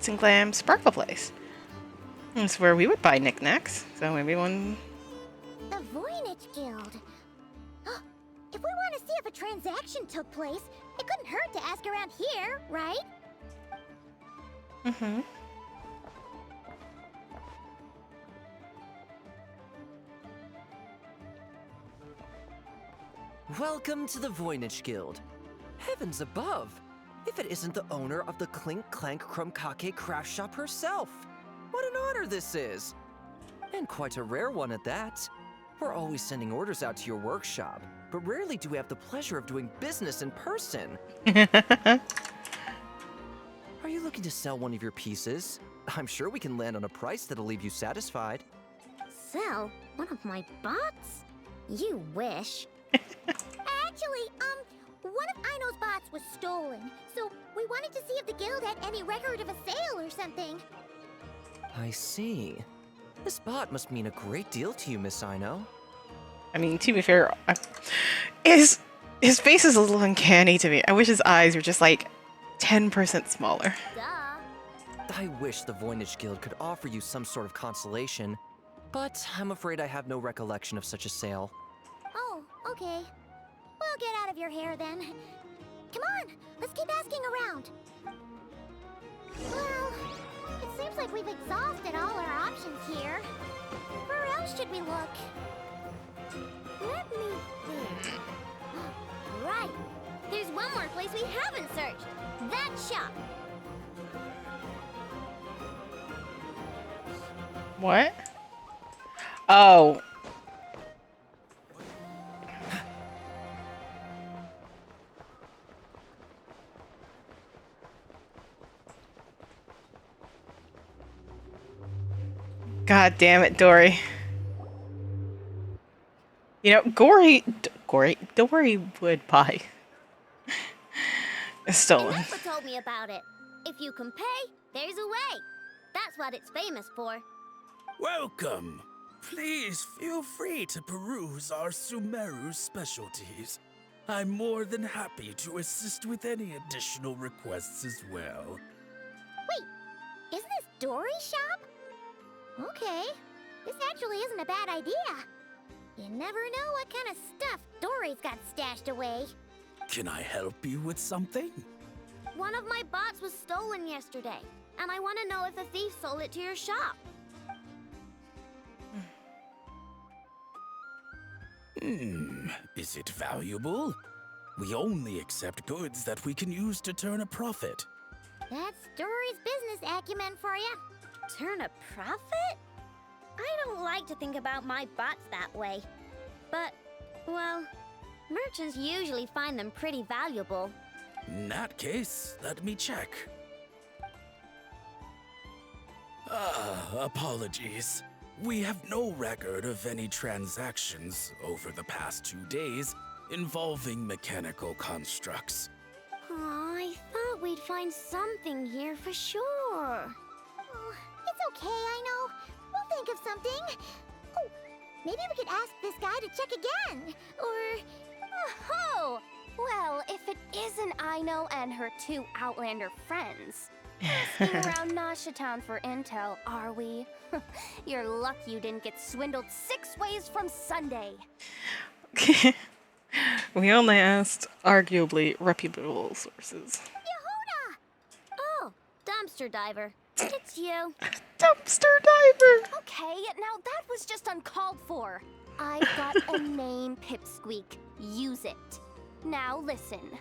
Glitz and Glam Sparkle Place. That's where we would buy knickknacks. So maybe one. The Voynich Guild. If we want to see if a transaction took place, it couldn't hurt to ask around here, right? Mm-hmm. Welcome to the Voynich Guild. Heavens above! If it isn't the owner of the Clink, Clank, Krumkake craft shop herself! What an honor this is! And quite a rare one at that. We're always sending orders out to your workshop, but rarely do we have the pleasure of doing business in person. Are you looking to sell one of your pieces? I'm sure we can land on a price that'll leave you satisfied. Sell one of my bots? You wish. Actually, one of Aino's bots was stolen, so we wanted to see if the guild had any record of a sale or something. I see. This bot must mean a great deal to you, Miss Aino. I mean, to be fair, his face is a little uncanny to me. I wish his eyes were just like 10% smaller. Duh. I wish the Voynich Guild could offer you some sort of consolation, but I'm afraid I have no recollection of such a sale. Oh, okay. We'll get out of your hair then. Come on, let's keep asking around. Well, it seems like we've exhausted all our options here. Where else should we look? Let me think. Right. There's one more place we haven't searched. That shop. What? Oh. God damn it, Dory. You know, Dory would buy a stolen. Papa told me about it. If you can pay, there's a way. That's what it's famous for. Welcome. Please feel free to peruse our Sumeru specialties. I'm more than happy to assist with any additional requests as well. Wait, isn't this Dory's shop? Okay, this actually isn't a bad idea. You never know what kind of stuff Dory's got stashed away. Can I help you with something? One of my bots was stolen yesterday, and I want to know if the thief sold it to your shop. Is it valuable? We only accept goods that we can use to turn a profit. That's Dory's business acumen for you. Turn a profit? I don't like to think about my bots that way. But, well, merchants usually find them pretty valuable. In that case, let me check. Apologies. We have no record of any transactions over the past 2 days involving mechanical constructs. Aw, I thought we'd find something here for sure. Oh, it's okay, I know. We'll think of something. Oh, maybe we could ask this guy to check again. Or... Oh! Well, if it isn't Aino and her 2 Outlander friends. Asking around Nasha Town for intel, are we? You're lucky you didn't get swindled 6 ways from Sunday. We only asked arguably reputable sources. Yehuda! Oh, dumpster diver. It's you. Dumpster diver! Okay, now that was just uncalled for. I've got a name, Pipsqueak. Use it. Now listen.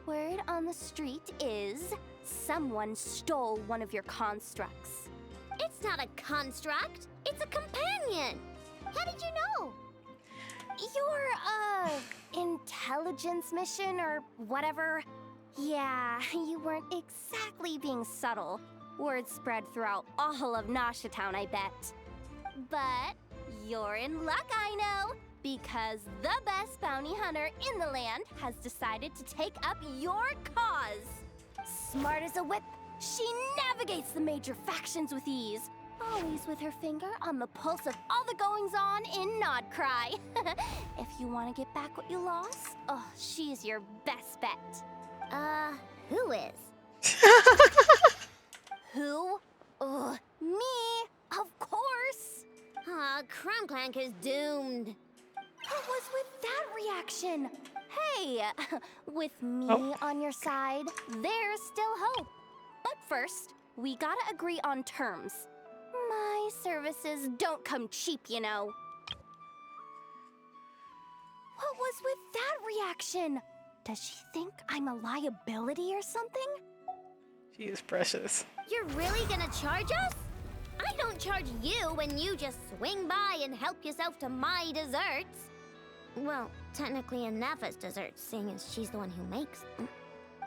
Word on the street is someone stole one of your constructs. It's not a construct. It's a companion. How did you know? You're, intelligent intelligence mission or whatever. Yeah, you weren't exactly being subtle. Word spread throughout all of Nasha Town, I bet. But you're in luck, I know, because the best bounty hunter in the land has decided to take up your cause. Smart as a whip, she navigates the major factions with ease, always with her finger on the pulse of all the goings-on in Nodcry. If you want to get back what you lost, oh, she's your best bet. Who is? Who? Me, of course. Clank is doomed. What was with that reaction? Hey, with me on your side, there's still hope. But first, we gotta agree on terms. My services don't come cheap, you know. What was with that reaction? Does she think I'm a liability or something? She is precious. You're really gonna charge us? I don't charge you when you just swing by and help yourself to my desserts. Well, technically Anafa's desserts, seeing as she's the one who makes them.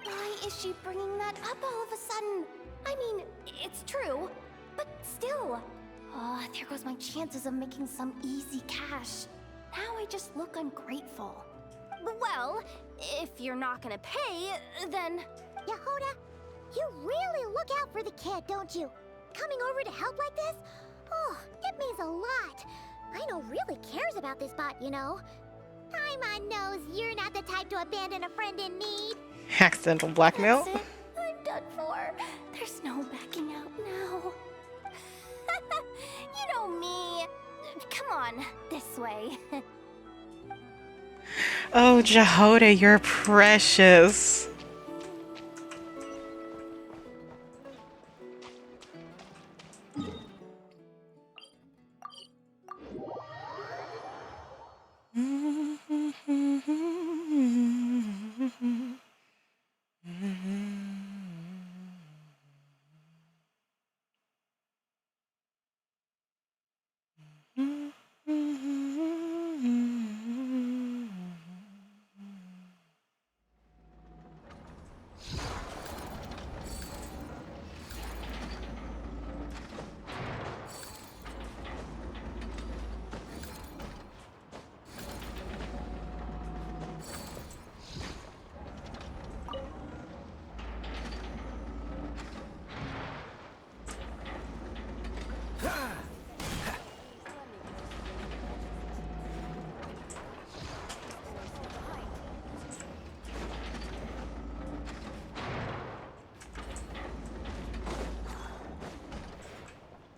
Why is she bringing that up all of a sudden? I mean, it's true, but still. Oh, there goes my chances of making some easy cash. Now I just look ungrateful. Well, if you're not gonna pay, then... Yehuda, you really look out for the kid, don't you? Coming over to help like this? Oh, it means a lot. Aino really cares about this bot, you know. Paimon knows you're not the type to abandon a friend in need. Accidental blackmail. That's it. I'm done for. There's no backing out now. You know me. Come on, this way. Oh, Jehoda, you're precious.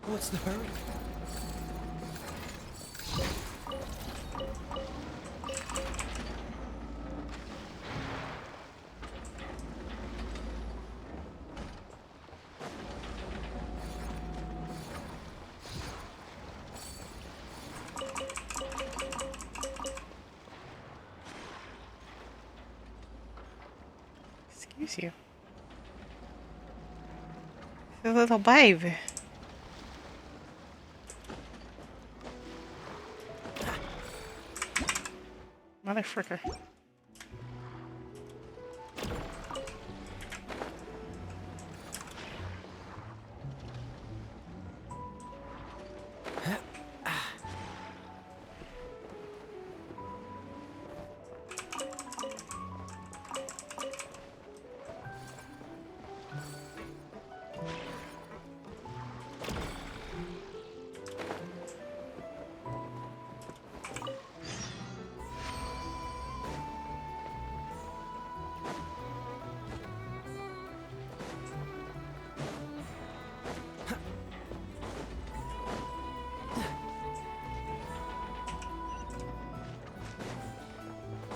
What's the hurry? Excuse you. The little babe. Motherfucker.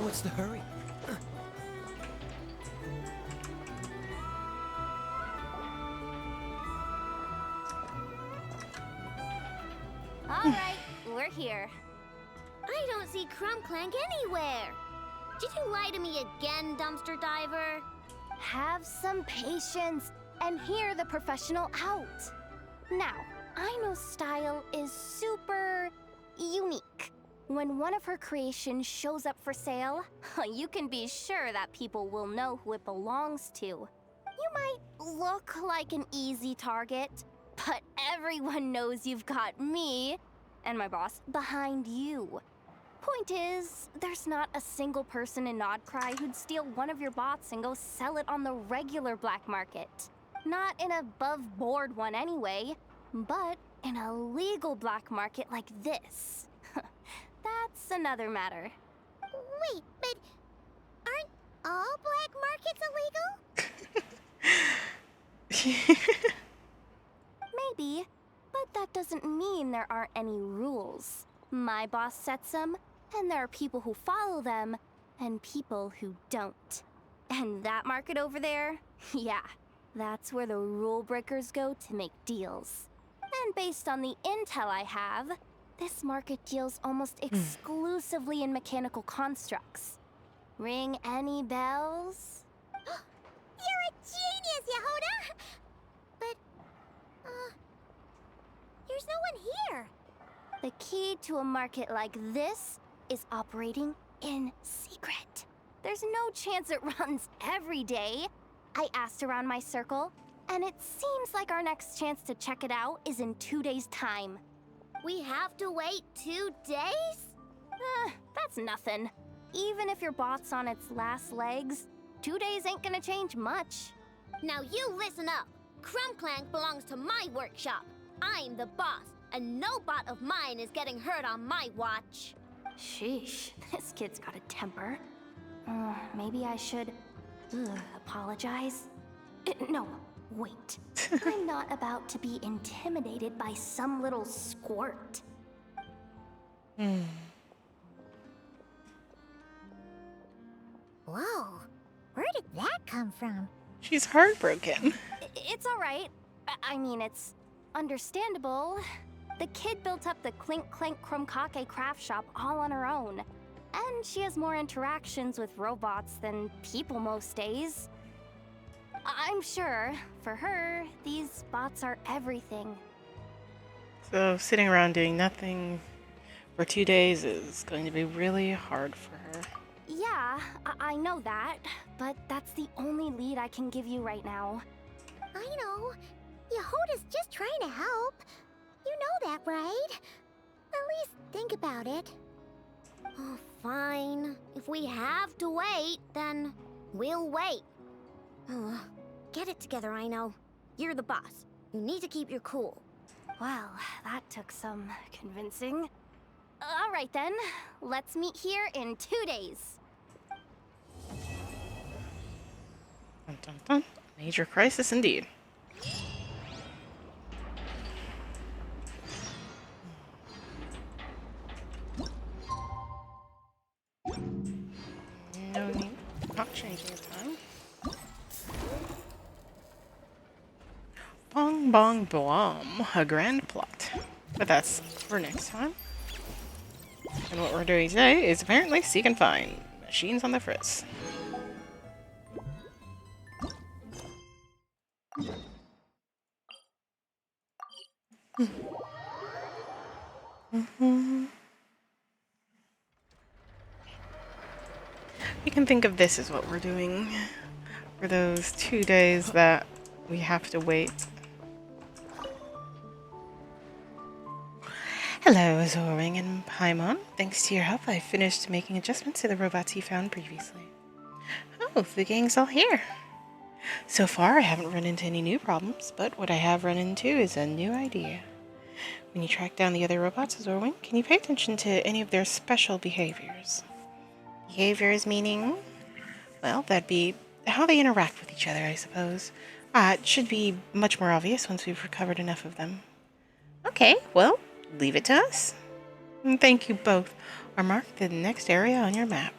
What's the hurry? All right, we're here. I don't see Clank anywhere. Did you lie to me again, dumpster diver? Have some patience and hear the professional out. Now, Aino's style is super unique. When one of her creations shows up for sale, you can be sure that people will know who it belongs to. You might look like an easy target, but everyone knows you've got me and my boss behind you. Point is, there's not a single person in Nodcry who'd steal one of your bots and go sell it on the regular black market. Not an above-board one anyway, but in a legal black market like this. That's another matter. Wait, but aren't all black markets illegal? Maybe, but that doesn't mean there aren't any rules. My boss sets them, and there are people who follow them, and people who don't. And that market over there, yeah, that's where the rule breakers go to make deals. And based on the intel I have, this market deals almost exclusively in mechanical constructs. Ring any bells? You're a genius, Yehoda! But, there's no one here. The key to a market like this is operating in secret. There's no chance it runs every day. I asked around my circle, and it seems like our next chance to check it out is in 2 days' time. We have to wait 2 days? That's nothing. Even if your bot's on its last legs, 2 days ain't gonna change much. Now you listen up. Clank belongs to my workshop. I'm the boss, and no bot of mine is getting hurt on my watch. Sheesh, this kid's got a temper. Maybe I should apologize? No, wait. I'm not about to be intimidated by some little squirt. Whoa, where did that come from? She's heartbroken. It's all right. I mean, it's understandable. The kid built up the Clink Chromkake craft shop all on her own. And she has more interactions with robots than people most days. I'm sure, for her, these bots are everything. So sitting around doing nothing for 2 days is going to be really hard for her. Yeah, I know that, but that's the only lead I can give you right now. I know. Yehoda's just trying to help. You know that, right? At least think about it. Oh, fine. If we have to wait, then we'll wait. Get it together, I know. You're the boss. You need to keep your cool. Well, that took some convincing. All right then, let's meet here in 2 days. Dun, dun, dun. Major crisis indeed. No need. Not changing the time. Bong bong blom. A grand plot. But that's for next time. And what we're doing today is apparently seek and find. Machines on the fritz. You can think of this as what we're doing for those 2 days that we have to wait. Hello, Zoring and Paimon. Thanks to your help, I finished making adjustments to the robots you found previously. Oh, the gang's all here. So far, I haven't run into any new problems, but what I have run into is a new idea. When you track down the other robots, Zorwin, can you pay attention to any of their special behaviors? Behaviors meaning? Well, that'd be how they interact with each other, I suppose. It should be much more obvious once we've recovered enough of them. Okay, well, leave it to us. And thank you both. Or mark the next area on your map.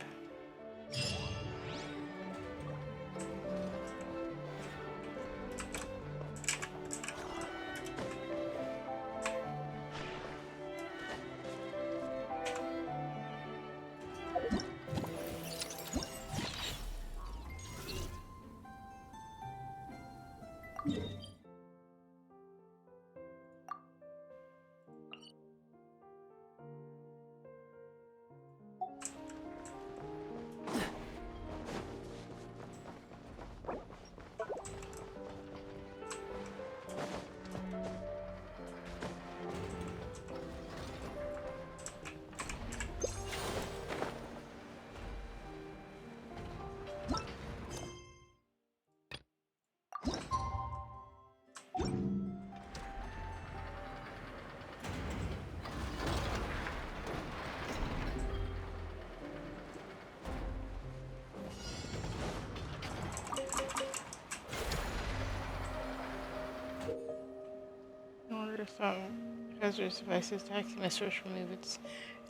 Because there's devices taxi my source remove its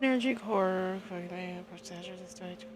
energy core. Fucking man, processor this die to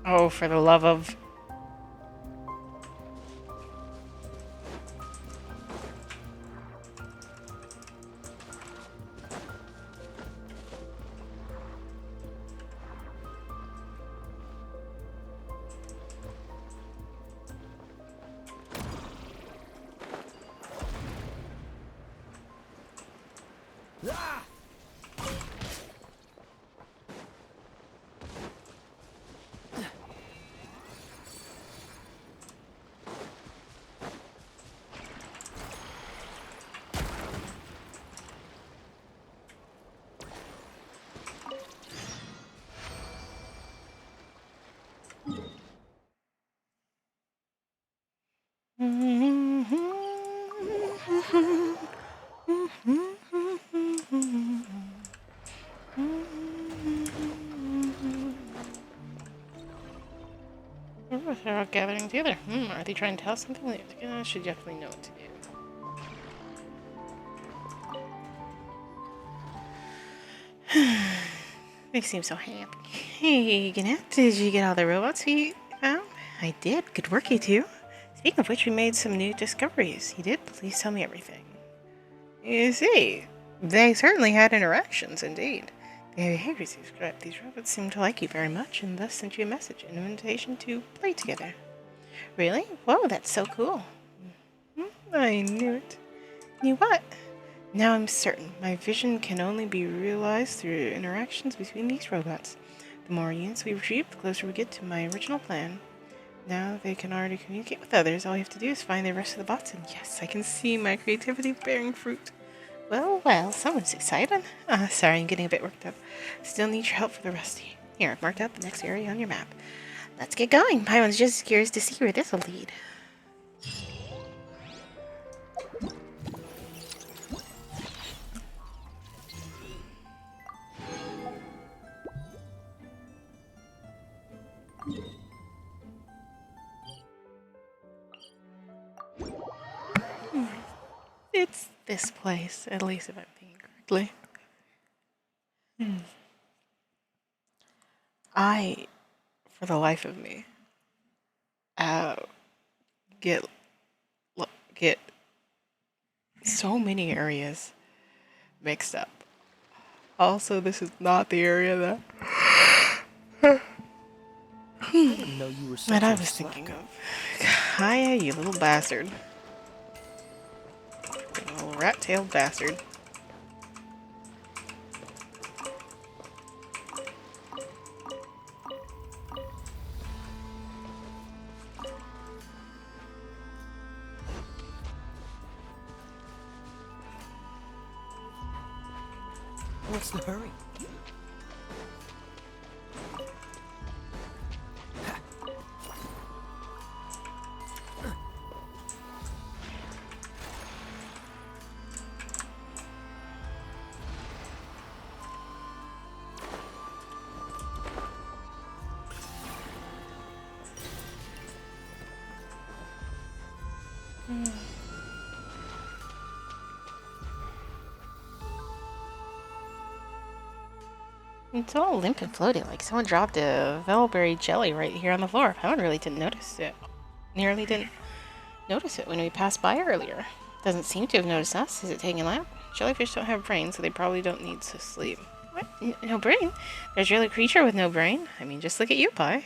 Oh, for the love of... Ah! Oh, they're all gathering together. Are they trying to tell us something? I should definitely know what to do. They seem so happy. Hey, Gannett, did you get all the robots you found? I did. Good work, you two. Speaking of which, we made some new discoveries. You did? Please tell me everything. You see, they certainly had interactions, indeed. Their behaviors described. These robots seem to like you very much, and thus sent you a message, an invitation to play together. Really? Whoa, that's so cool. I knew it. Knew what? Now I'm certain. My vision can only be realized through interactions between these robots. The more units we retrieve, the closer we get to my original plan. Now they can already communicate with others. All we have to do is find the rest of the bots, and yes, I can see my creativity bearing fruit. Well, someone's excited. Sorry, I'm getting a bit worked up. Still need your help for the rest. Here, I've marked out the next area on your map. Let's get going. Paimon's just curious to see where this will lead. It's this place, at least if I'm thinking correctly. I, for the life of me, get get so many areas mixed up. Also, this is not the area that I didn't know you were such I a was slacker. thinking of. Kaya, you little bastard. You little rat-tailed bastard. What's the hurry? It's all limp and floaty, like someone dropped a velberry jelly right here on the floor. I really didn't notice it. Nearly didn't notice it when we passed by earlier. Doesn't seem to have noticed us. Is it taking a nap? Jellyfish don't have brains, so they probably don't need to sleep. What? No brain? There's really a creature with no brain? I mean, just look at you, Pi.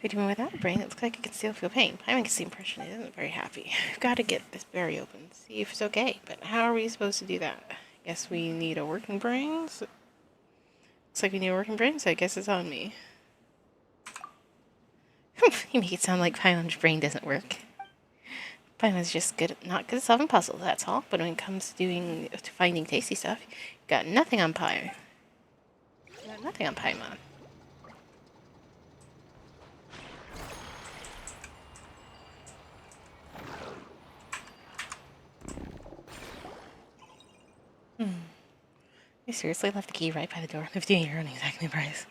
But even without a brain, it looks like it can still feel pain. Paimon gets the impression it isn't very happy. We've got to get this berry open, see if it's okay. But how are we supposed to do that? Guess we need a working brain? Looks like we need a working brain, so I guess it's on me. You make it sound like Paimon's brain doesn't work. Paimon's just not good at solving puzzles, that's all. But when it comes to finding tasty stuff, you got nothing on Pi. You got nothing on Paimon. You seriously left the key right by the door, lifting your own exactly price.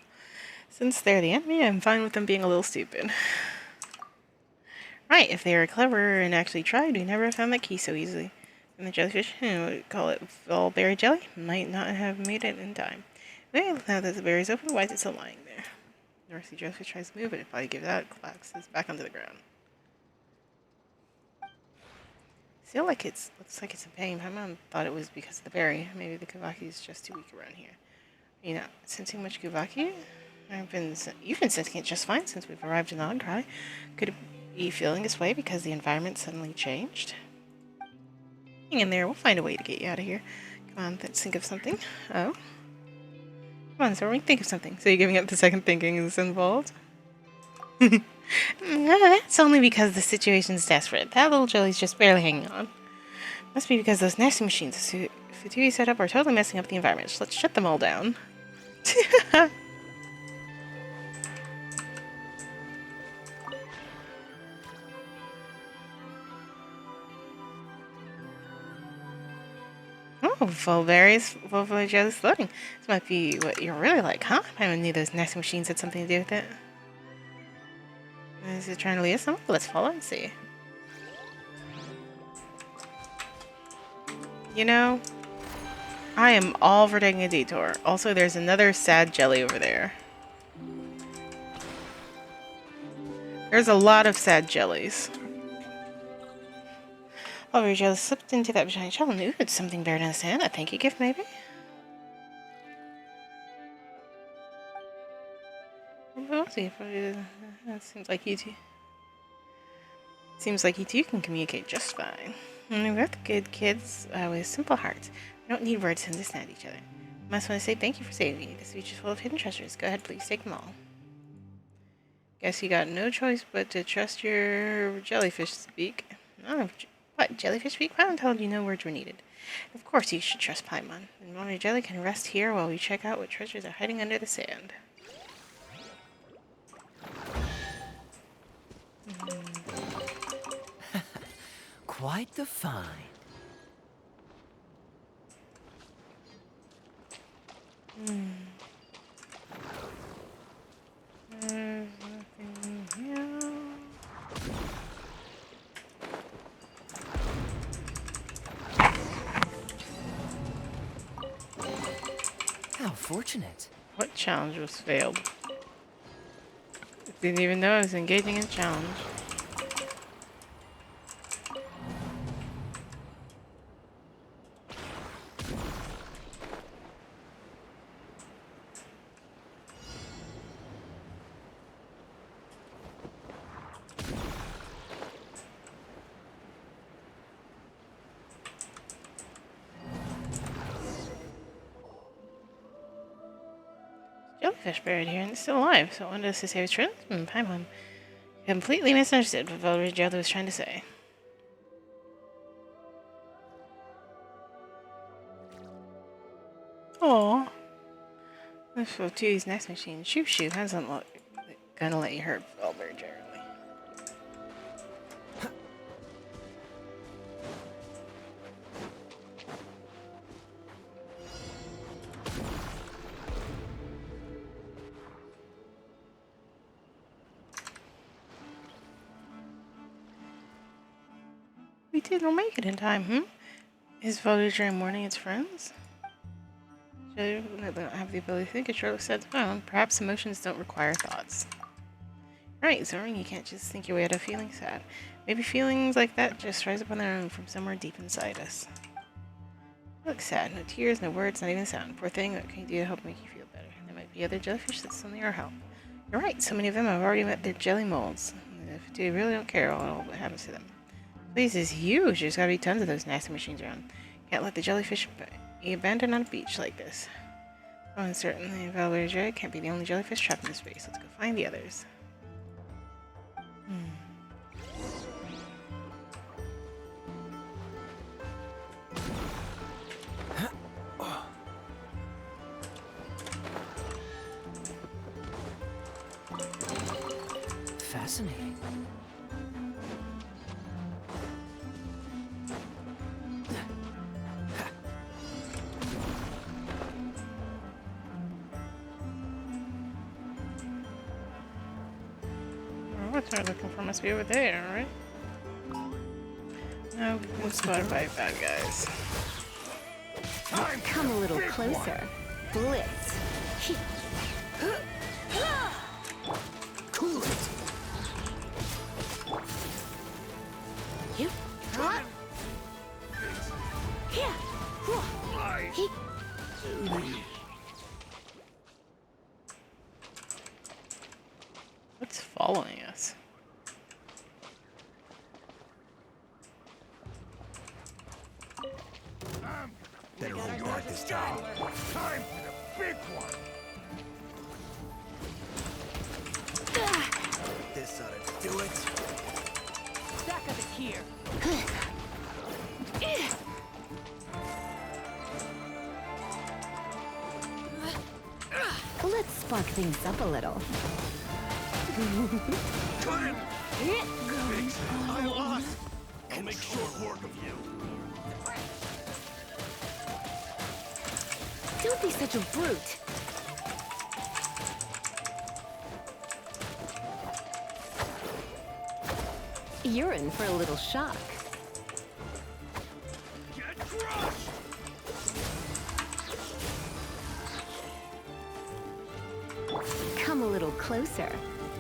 Since they're the enemy, I'm fine with them being a little stupid. Right, if they were clever and actually tried, we never found that key so easily. And the jellyfish, what do you call it, berry jelly, might not have made it in time. Well, now that the berry's open, why is it still lying there? The rusty jellyfish tries to move it. If I give that, it collapses back onto the ground. Looks like it's in pain. My mom thought it was because of the berry. Maybe the Kuvaki is just too weak around here. You're not sensing much Kuvaki? You've been sensing it just fine since we've arrived in the Outcry. Could it be feeling this way because the environment suddenly changed? Hang in there. We'll find a way to get you out of here. Come on, let's think of something. Oh? Come on, Stormy, think of something. So you're giving up the second thinking is involved? That's only because the situation's desperate. That little jelly's just barely hanging on. Must be because those nasty machines Fatui set up are totally messing up the environment. Let's shut them all down. Oh, Volberry jelly's floating. This might be what you're really like, huh? I knew those nasty machines had something to do with it. Is it trying to lead us somewhere? Let's follow and see. You know, I am all for taking a detour. Also, there's another sad jelly over there. There's a lot of sad jellies. Oh, your jelly slipped into that giant shell and it's something buried in the sand. A thank you gift, maybe? We'll see. That seems like you two. Seems like you two can communicate just fine. We're both good kids with simple hearts. We don't need words to understand each other. I must want to say thank you for saving me. This beach is full of hidden treasures. Go ahead, please take them all. Guess you got no choice but to trust your jellyfish speak. Oh, what? Jellyfish speak? Paimon told you no words were needed. Of course you should trust Paimon. And Mommy Jelly can rest here while we check out what treasures are hiding under the sand. Quite the find. There's nothing here. How fortunate. What challenge was failed? Didn't even know I was engaging in a challenge. Jellyfish buried here and it's still alive, so I wanted us to save its truth? Paimon completely misunderstood what Velvet Jelly was trying to say. Aww. This for Tui's next machine. Shoo Shoo hasn't gonna let you hurt Velvet Jelly. We didn't make it in time, Is Voyager mourning its friends? They don't have the ability to think. It sure looks sad to phone. Perhaps emotions don't require thoughts. Right, Zorin, you can't just think your way out of feeling sad. Maybe feelings like that just rise up on their own from somewhere deep inside us. You look sad. No tears, no words, not even a sound. Poor thing, what can you do to help make you feel better? There might be other jellyfish that still need our help. You're right, so many of them have already met their jelly molds. If they really don't care what happens to them. This is huge. There's gotta be tons of those nasty machines around. Can't let the jellyfish be abandoned on a beach like this. Oh, and certainly Valeria can't be the only jellyfish trapped in this space. Let's go find the others. Fascinating. What they're looking for must be over there, right? No, we've been spotted by bad guys. Come a little closer. Blitz. Cool it. You? Huh? Here. What's following us? Better hold back this time. Time for the big one. This ought to do it. Back of it here. Let's spark things up a little. Cut him! I lost! I'll make short work of you. Don't be such a brute. You're in for a little shock. Get crushed! Come a little closer.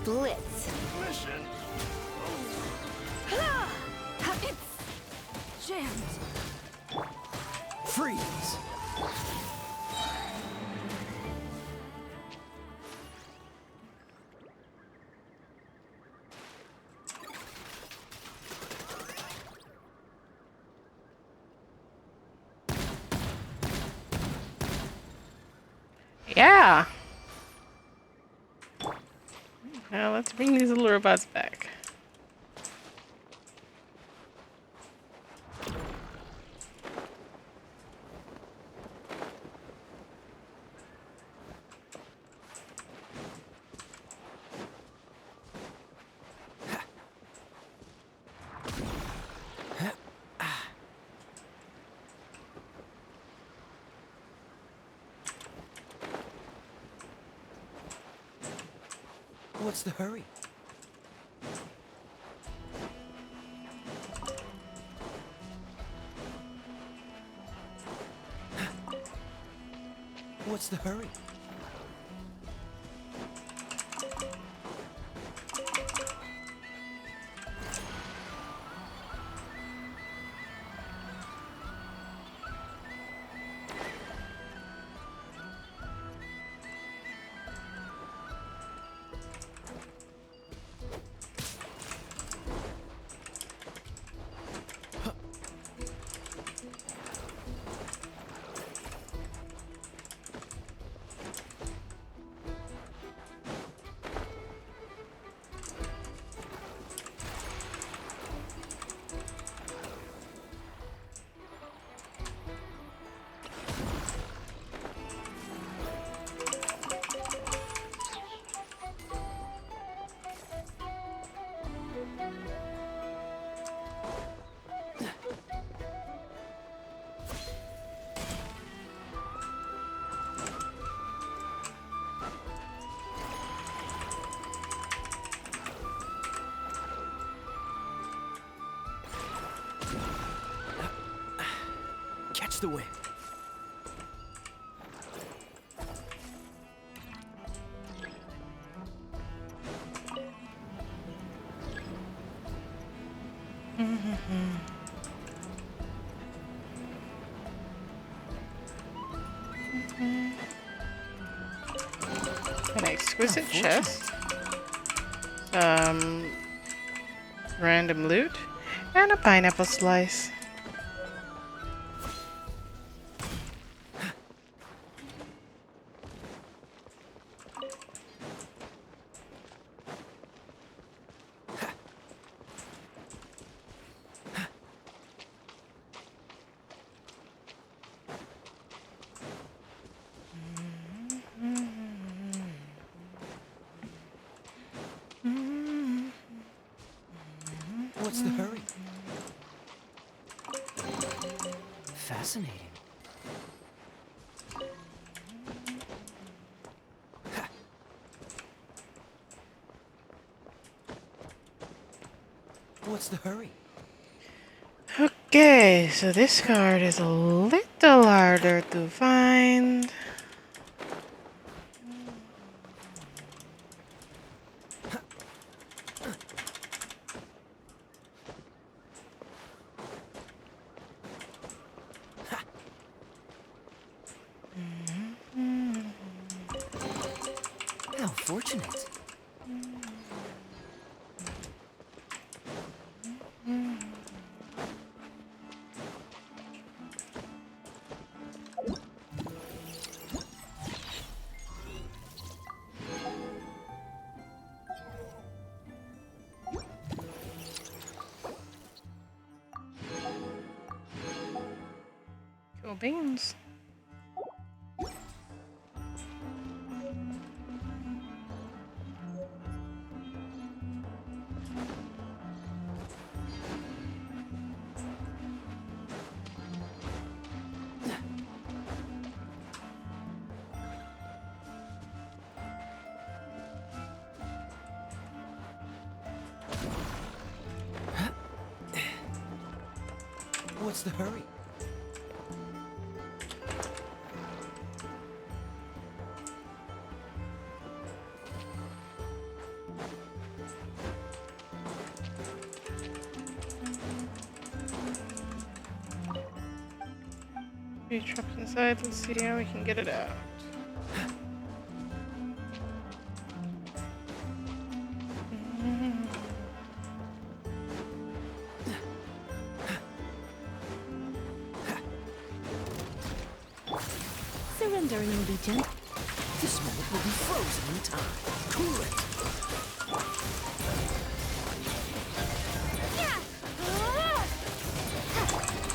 Blitz. Listen! It's jammed. Freeze. Yeah! Now let's bring these little robots back. What's the hurry? What's the hurry? Watch the way. An exquisite chest. Random loot. And a pineapple slice. What's the hurry? Fascinating. What's the hurry? Okay, so this card is a little harder to find. How fortunate. Cool beans. What's the hurry? Be trapped inside. Let's see how we can get it out. Surrendering allegiance. This moment will be frozen in time. Cool it.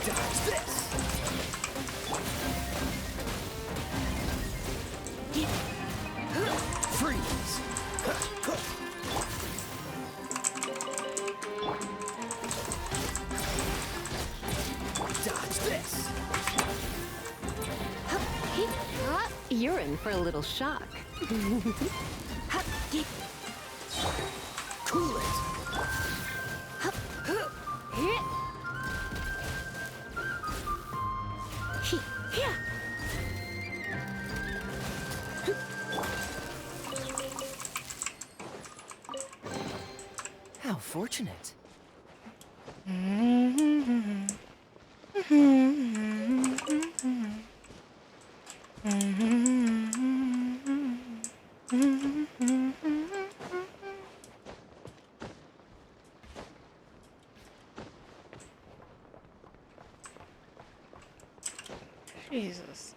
Dodge this. Freeze. Dodge this. You're in for a little shock. Cool it. How fortunate. Jesus.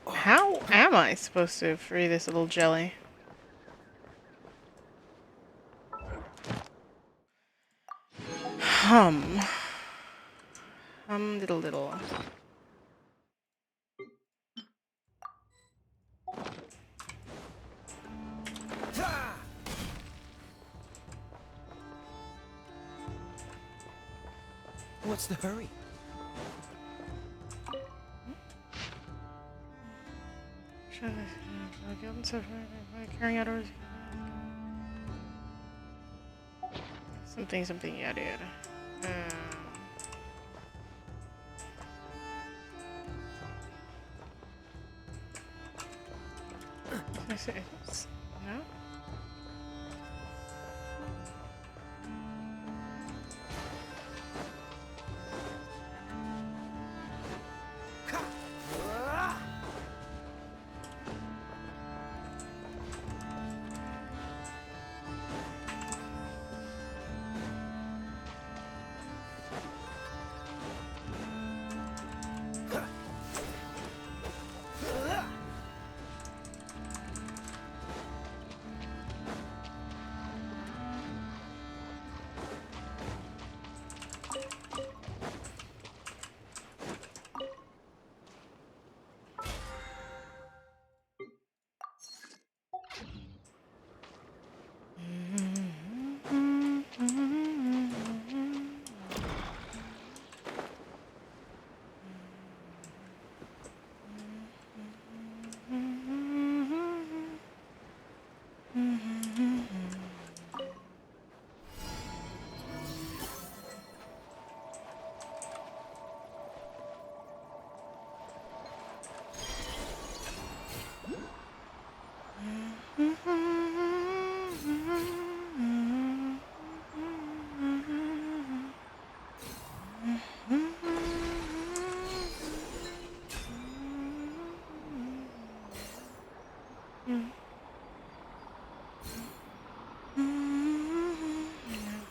How am I supposed to free this little jelly? Hum. Diddle. What's the hurry? Carrying out orders. Something, something, yada yada. No?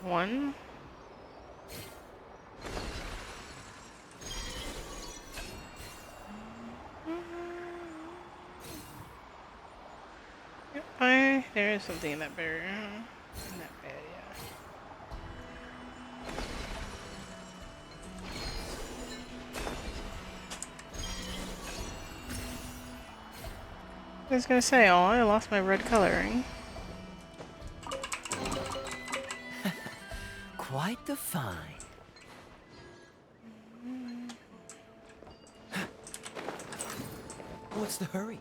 One. Yep, there is something in that barrier. In that bed, yeah. I was gonna say, oh, I lost my red coloring. Quite the find. What's the hurry?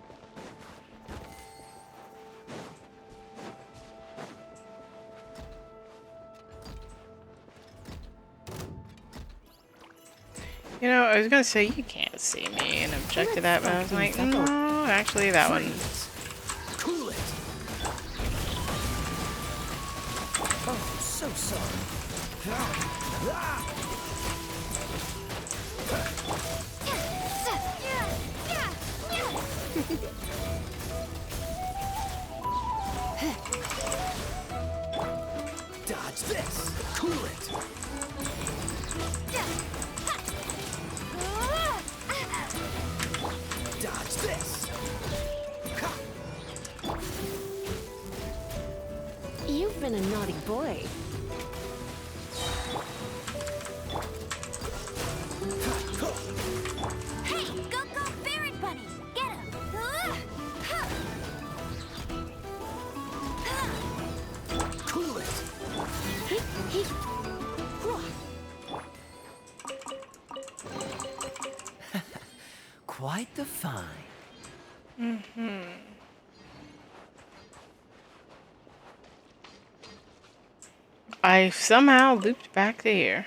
You know, I was gonna say you can't see me and object to that, but I was like, no, actually that one. Cool it. Oh, so sorry. Dodge this. Cool it. Dodge this. You've been a naughty boy. Hey, go, Ferret Bunny! Get him! Cool it. Quite the find. I somehow looped back to here.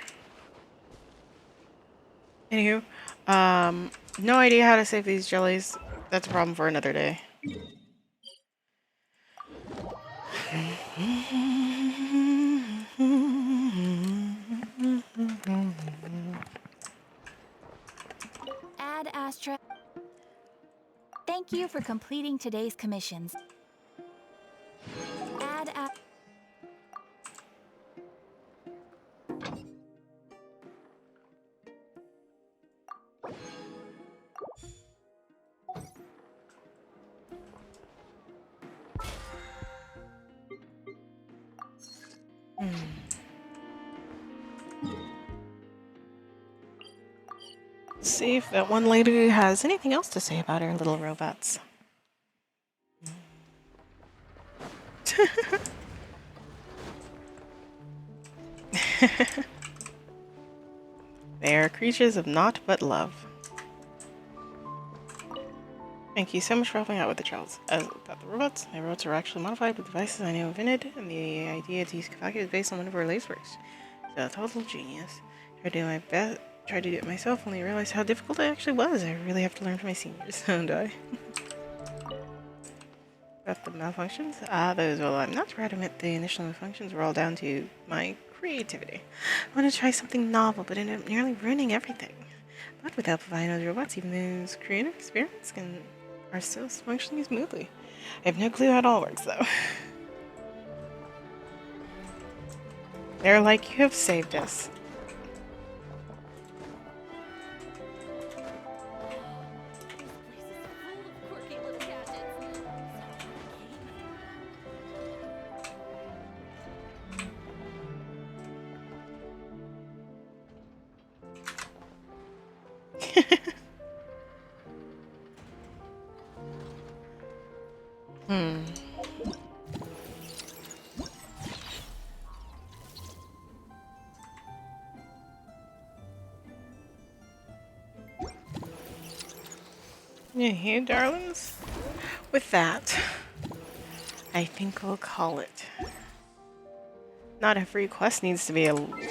Anywho, no idea how to save these jellies. That's a problem for another day. Add Astra. Thank you for completing today's commissions. Add a See if that one lady has anything else to say about her little robots. They are creatures of naught but love. Thank you so much for helping out with the trials. About the robots, my robots are actually modified with devices I know invented, and the idea to use Kavaki is based on one of our lasers. So, a total genius. Tried to do my best. Tried to do it myself, only realized how difficult it actually was. I really have to learn from my seniors, don't I? About the malfunctions? Well, I'm not proud to admit the initial malfunctions were all down to my creativity. I wanted to try something novel, but ended up nearly ruining everything. But with the help of Ino's robots, even those creative experiments are still functioning smoothly. I have no clue how it all works, though. They're like, you have saved us. Yeah, darlings. With that, I think we'll call it. Not every quest needs to be a what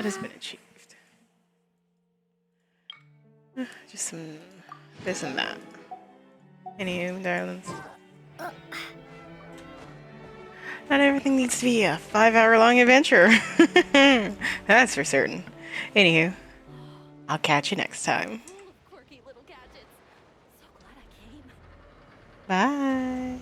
has been achieved. Just some this and that. Anywho, darlings. Not everything needs to be a 5-hour-long adventure. That's for certain. Anywho, I'll catch you next time. Bye.